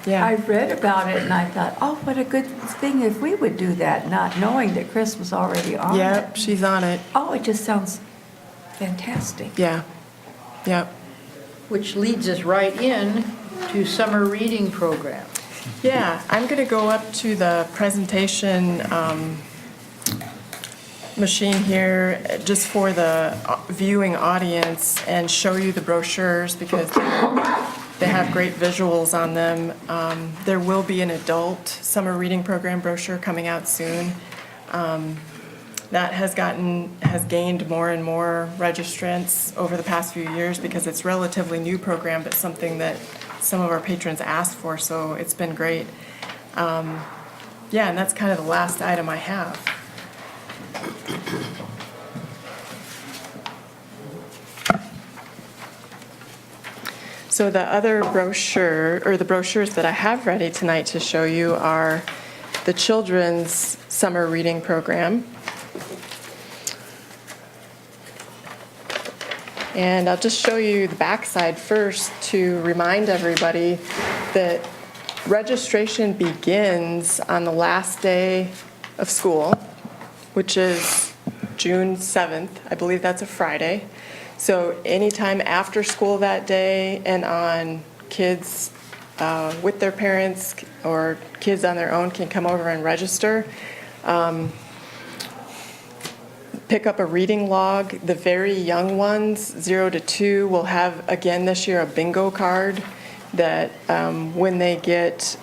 I yeah. read about it and I thought, oh, what a good thing if we would do that, not knowing that Chris was already on Yep, it. she's on it. Oh, it just sounds fantastic. Yeah, yep. Which leads us right in to summer reading program. Yeah, I'm going to go up to the presentation machine here just for the viewing audience and show you the brochures because they have great visuals on them. There will be an adult summer reading program brochure coming out soon. That has gained more and more registrants over the past few years because it's a relatively new program, but something that some of our patrons asked for, so it's been great. Yeah, and that's kind of the last item I have. So the other brochure, or the brochures that I have ready tonight to show you are the children's summer reading program. And I'll just show you the backside first to remind everybody that registration begins on the last day of school, which is June 7th. I believe that's a Friday. So anytime after school that day and on kids with their parents or kids on their own can come over and register. Pick up a reading log. The very young ones, 0 to 2, will have, again this year, a bingo card that when they get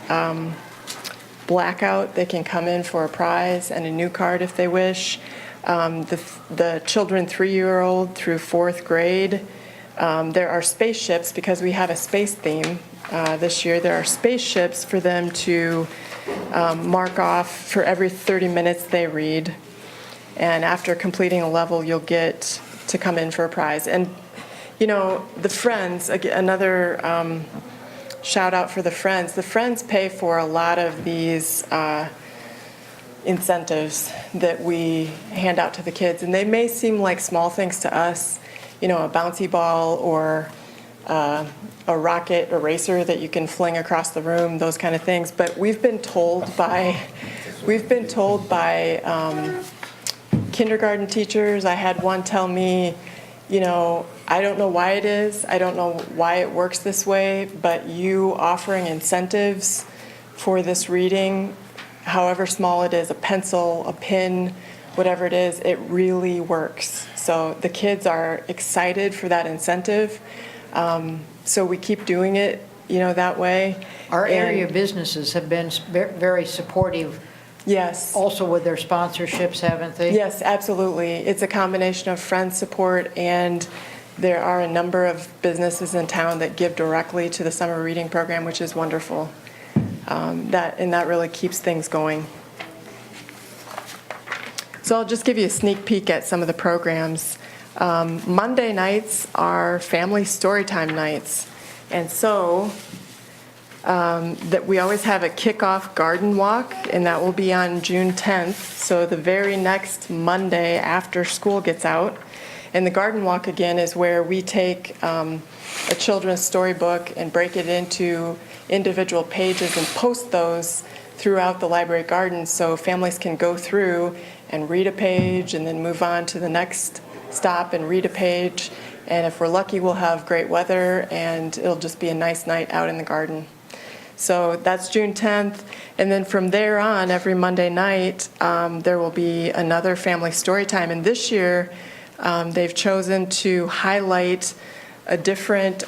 blackout, they can come in for a prize and a new card if they wish. The children 3-year-old through 4th grade, there are spaceships because we have a space theme this year. There are spaceships for them to mark off for every 30 minutes they read. And after completing a level, you'll get to come in for a prize. And, you know, the Friends, another shout out for the Friends. The Friends pay for a lot of these incentives that we hand out to the kids. And they may seem like small things to us, you know, a bouncy ball or a rocket eraser that you can fling across the room, those kind of things. But we've been told by kindergarten teachers. I had one tell me, you know, I don't know why it is, I don't know why it works this way, but you offering incentives for this reading, however small it is, a pencil, a pin, whatever it is, it really works. So the kids are excited for that incentive. So we keep doing it, you know, that way. Our area And- businesses have been very supportive, Yes. also with their sponsorships, haven't they? Yes, absolutely. It's a combination of friend support, and there are a number of businesses in town that give directly to the summer reading program, which is wonderful. That really keeps things going. So I'll just give you a sneak peek at some of the programs. Monday nights are family storytime nights, and so that we always have a kickoff garden walk, and that will be on June 10th, so the very next Monday after school gets out. And the garden walk, again, is where we take a children's storybook and break it into individual pages and post those throughout the library garden so families can go through and read a page and then move on to the next stop and read a page. And if we're lucky, we'll have great weather and it'll just be a nice night out in the garden. So that's June 10th. And then from there on, every Monday night, there will be another family story time. And this year, they've chosen to highlight a different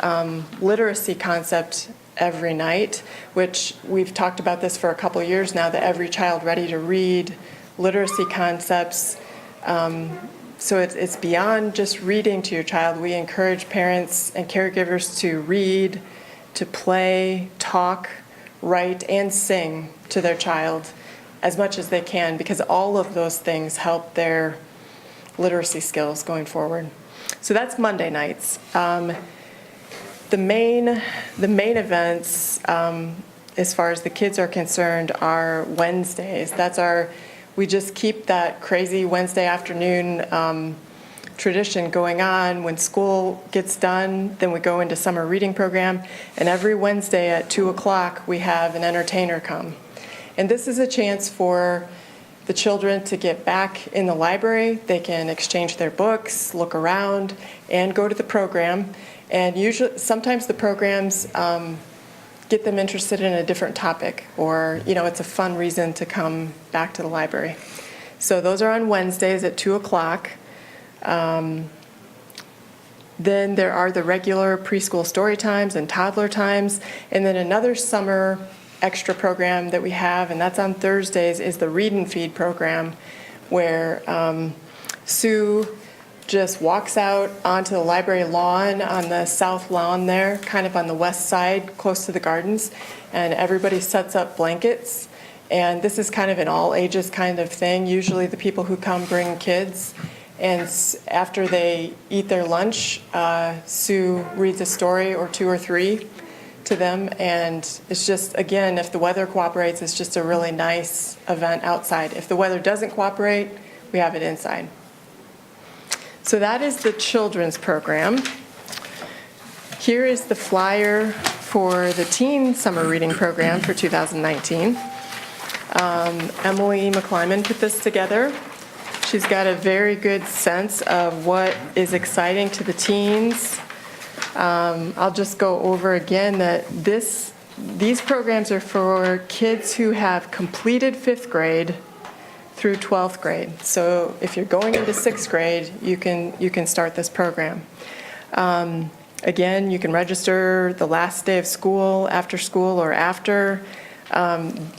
literacy concept every night, which we've talked about this for a couple years now, the Every Child Ready to Read literacy concepts. So it's beyond just reading to your child. We encourage parents and caregivers to read, to play, talk, write, and sing to their child as much as they can, because all of those things help their literacy skills going forward. So that's Monday nights. The main events, as far as the kids are concerned, are Wednesdays. We just keep that crazy Wednesday afternoon tradition going on. When school gets done, then we go into summer reading program, and every Wednesday at 2 o'clock we have an entertainer come. And this is a chance for the children to get back in the library. They can exchange their books, look around, and go to the program. And sometimes the programs get them interested in a different topic, or it's a fun reason to come back to the library. So those are on Wednesdays at 2 o'clock. Then there are the regular preschool story times and toddler times, and then another summer extra program that we have, and that's on Thursdays, is the Read and Feed program, where Sue just walks out onto the library lawn, on the south lawn there, kind of on the west side, close to the gardens, and everybody sets up blankets. And this is kind of an all ages kind of thing. Usually the people who come bring kids, and after they eat their lunch, Sue reads a story or two or three to them, and it's just, again, if the weather cooperates, it's just a really nice event outside. If the weather doesn't cooperate, we have it inside. So that is the children's program. Here is the flyer for the teen summer reading program for 2019. Emily McClyman put this together. She's got a very good sense of what is exciting to the teens. I'll just go over again that these programs are for kids who have completed 5th grade through 12th grade. So if you're going into 6th grade, you can start this program. Again, you can register the last day of school, after school, or after.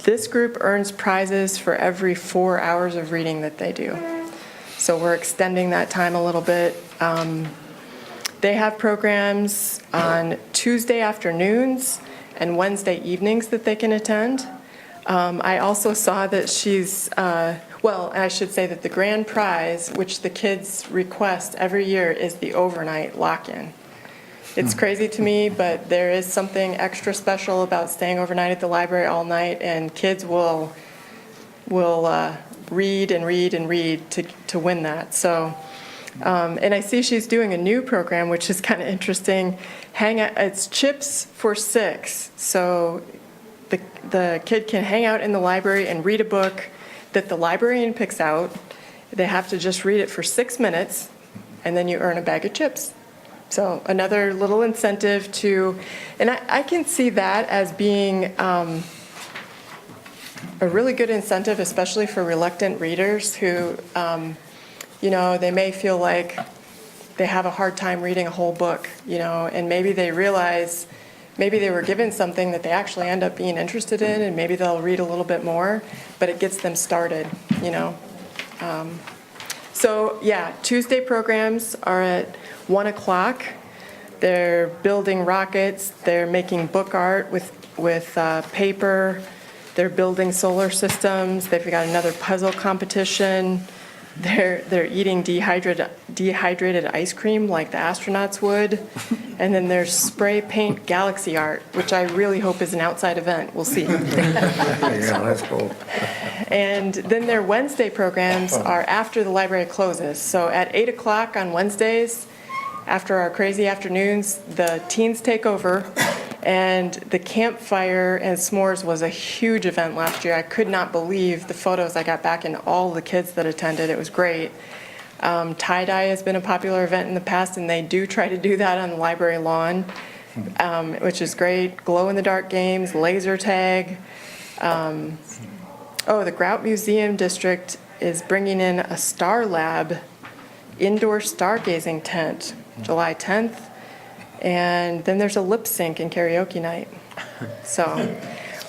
This group earns prizes for every 4 hours of reading that they do. So we're extending that time a little bit. They have programs on Tuesday afternoons and Wednesday evenings that they can attend. I also saw that she's, well, I should say that the grand prize, which the kids request every year, is the overnight lock-in. It's crazy to me, but there is something extra special about staying overnight at the library all night, and kids will read and read and read to win that. So, and I see she's doing a new program, which is kind of interesting. It's Chips for Six. So the kid can hang out in the library and read a book that the librarian picks out. They have to just read it for 6 minutes, and then you earn a bag of chips. So another little incentive to, and I can see that as being a really good incentive, especially for reluctant readers who, they may feel like they have a hard time reading a whole book, and maybe they realize maybe they were given something that they actually end up being interested in, and maybe they'll read a little bit more, but it gets them started. So yeah, Tuesday programs are at 1 o'clock. They're building rockets. They're making book art with paper. They're building solar systems. They've got another puzzle competition. They're eating dehydrated ice cream like the astronauts would. And then there's spray paint galaxy art, which I really hope is an outside event. We'll see. Yeah, that's cool. And then their Wednesday programs are after the library closes. So at 8 o'clock on Wednesdays, after our crazy afternoons, the teens take over. And the campfire and s'mores was a huge event last year. I could not believe the photos I got back and all the kids that attended. It was great. Tie-dye has been a popular event in the past, and they do try to do that on the library lawn, which is great. Glow-in-the-dark games, laser tag. The Grout Museum District is bringing in a Star Lab indoor stargazing tent, July 10th. And then there's a lip sync and karaoke night. So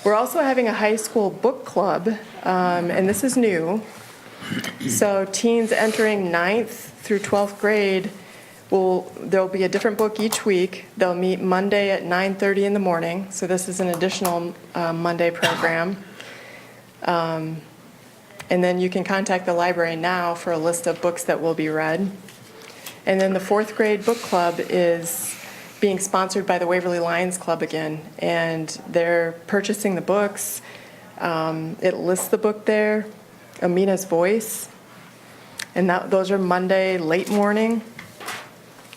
we're also having a high school book club, and this is new. So teens entering 9th through 12th grade, there'll be a different book each week. They'll meet Monday at 9:30 in the morning. So this is an additional Monday program. And then you can contact the library now for a list of books that will be read. And then the 4th grade book club is being sponsored by the Waverly Lions Club again, and they're purchasing the books. It lists the book there, Amina's Voice, and those are Monday late morning.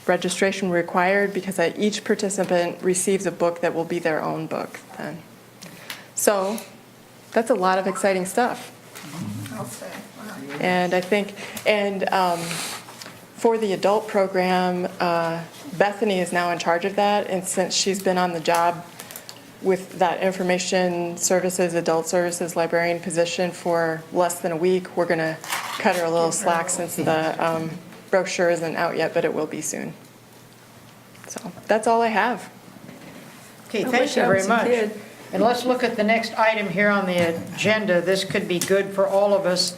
Registration required because each participant receives a book that will be their own book then. So that's a lot of exciting stuff. I'll say. Wow. And I think, for the adult program, Bethany is now in charge of that, and since she's been on the job with that information services, adult services librarian position for less than a week, we're going to cut her a little slack since the brochure isn't out yet, but it will be soon. So that's all I have. Okay, I thank wish you I very was a much. kid. And let's look at the next item here on the agenda. This could be good for all of us.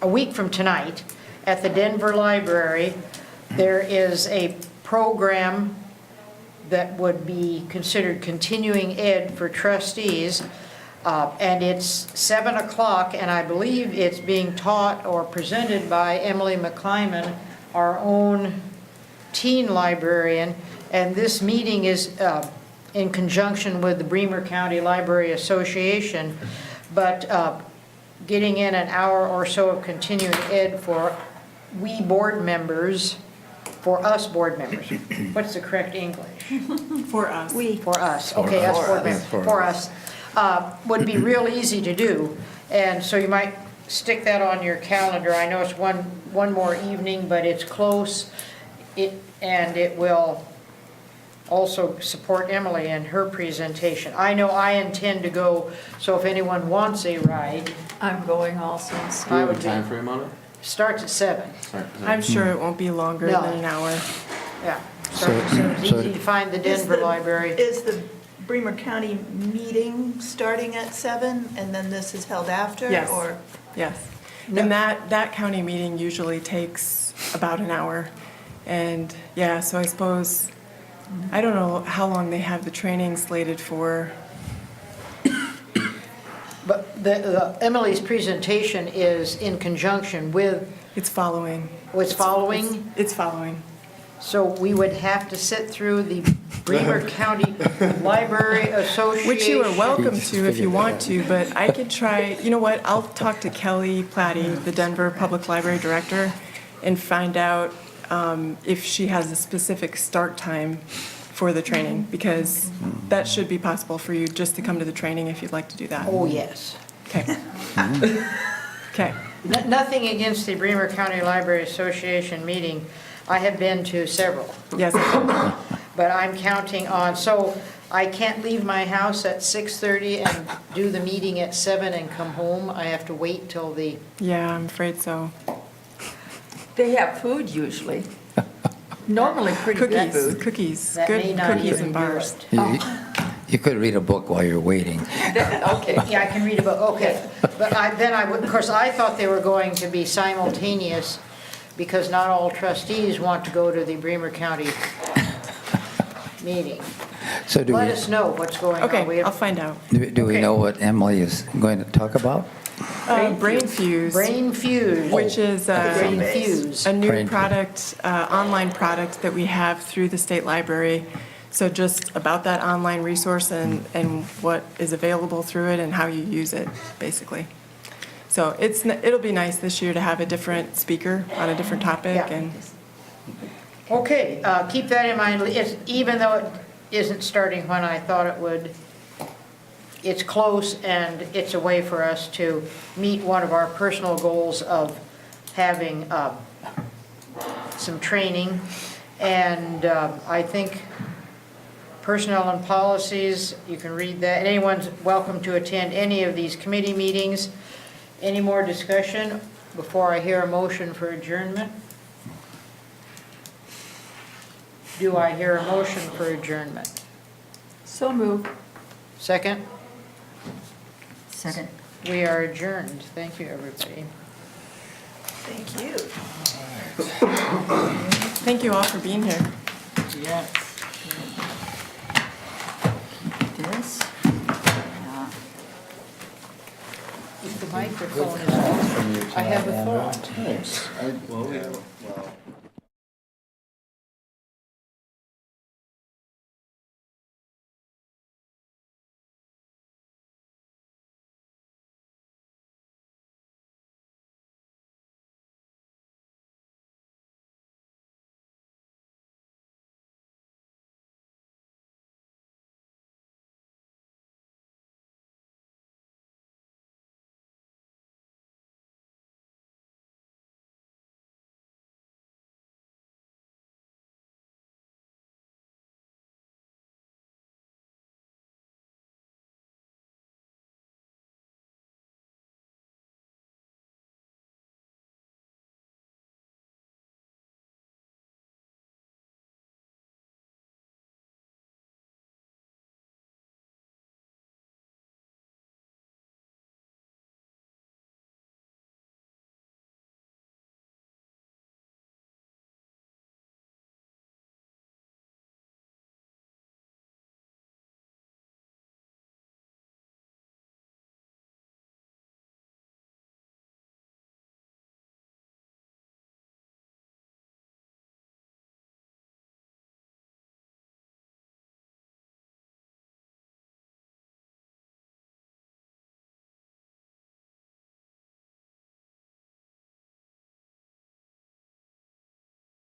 A week from tonight, at the Denver Library, there is a program that would be considered continuing ed for trustees, and it's 7 o'clock, and I believe it's being taught or presented by Emily McClyman, our own teen librarian, and this meeting is in conjunction with the Bremer County Library Association, but getting in an hour or so of continuing ed for we board members, for us board members. What's the correct English? For us. For us, okay, us board members, for us, would be real easy to do. And so you might stick that on your calendar. I know it's one more evening, but it's close. And it will also support Emily in her presentation. I know I intend to go, so if anyone wants a ride, I'm going also. So. I would be. Time frame on it? Starts at 7. I'm sure it won't be longer No. than an hour. Yeah. Starts at 7. It's easy to find the Denver Library. Is the Bremer County meeting starting at 7, and then this is held after? Yes. Or Yes. No. And that county meeting usually takes about an hour. And yeah, so I suppose, I don't know how long they have the training slated for. But Emily's presentation is in conjunction with It's following. what's following, It's following. so we would have to sit through the Bremer County Library Association. Which you are welcome to if you want to, but I could try, you know what, I'll talk to Kelly Platty, the Denver Public Library Director, and find out if she has a specific start time for the training, because that should be possible for you just to come to the training if you'd like to do that. Oh, yes. Okay. Okay. Nothing against the Bremer County Library Association meeting. I have been to several, Yes, but I'm counting on, so I can't leave my house at 6:30 and do the meeting at 7 and come home. I have to wait till the, yeah, I'm afraid so. They have food usually. Normally pretty good Cookies, food. cookies, that may good not cookies even and do bars. it. You could read a book while you're waiting. Okay. Yeah, I can read about, okay. But then I would, of course, I thought they were going to be simultaneous because not all trustees want to go to the Bremer County meeting. So do Let we, us know what's going on. We Okay, have- I'll find out. do we Okay. know what Emily is going to talk about? Brain Fuse, Brain Fuse. which is Brain Fuse. a new Brain Fuse. product, online product that we have through the state library. So just about that online resource and what is available through it and how you use it, basically. So it'll be nice this year to have a different speaker on a different topic Yeah. and, Okay, keep that in mind. Even though it isn't starting when I thought it would, it's close and it's a way for us to meet one of our personal goals of having some training. And I think personnel and policies, you can read that. Anyone's welcome to attend any of these committee meetings. Any more discussion before I hear a motion for adjournment? Do I hear a motion for adjournment? So move. Second? Second. We are adjourned. Thank you, everybody. Thank you. thank you all for being here. Yes. This. Yeah. If the microphone is off, I have a thought.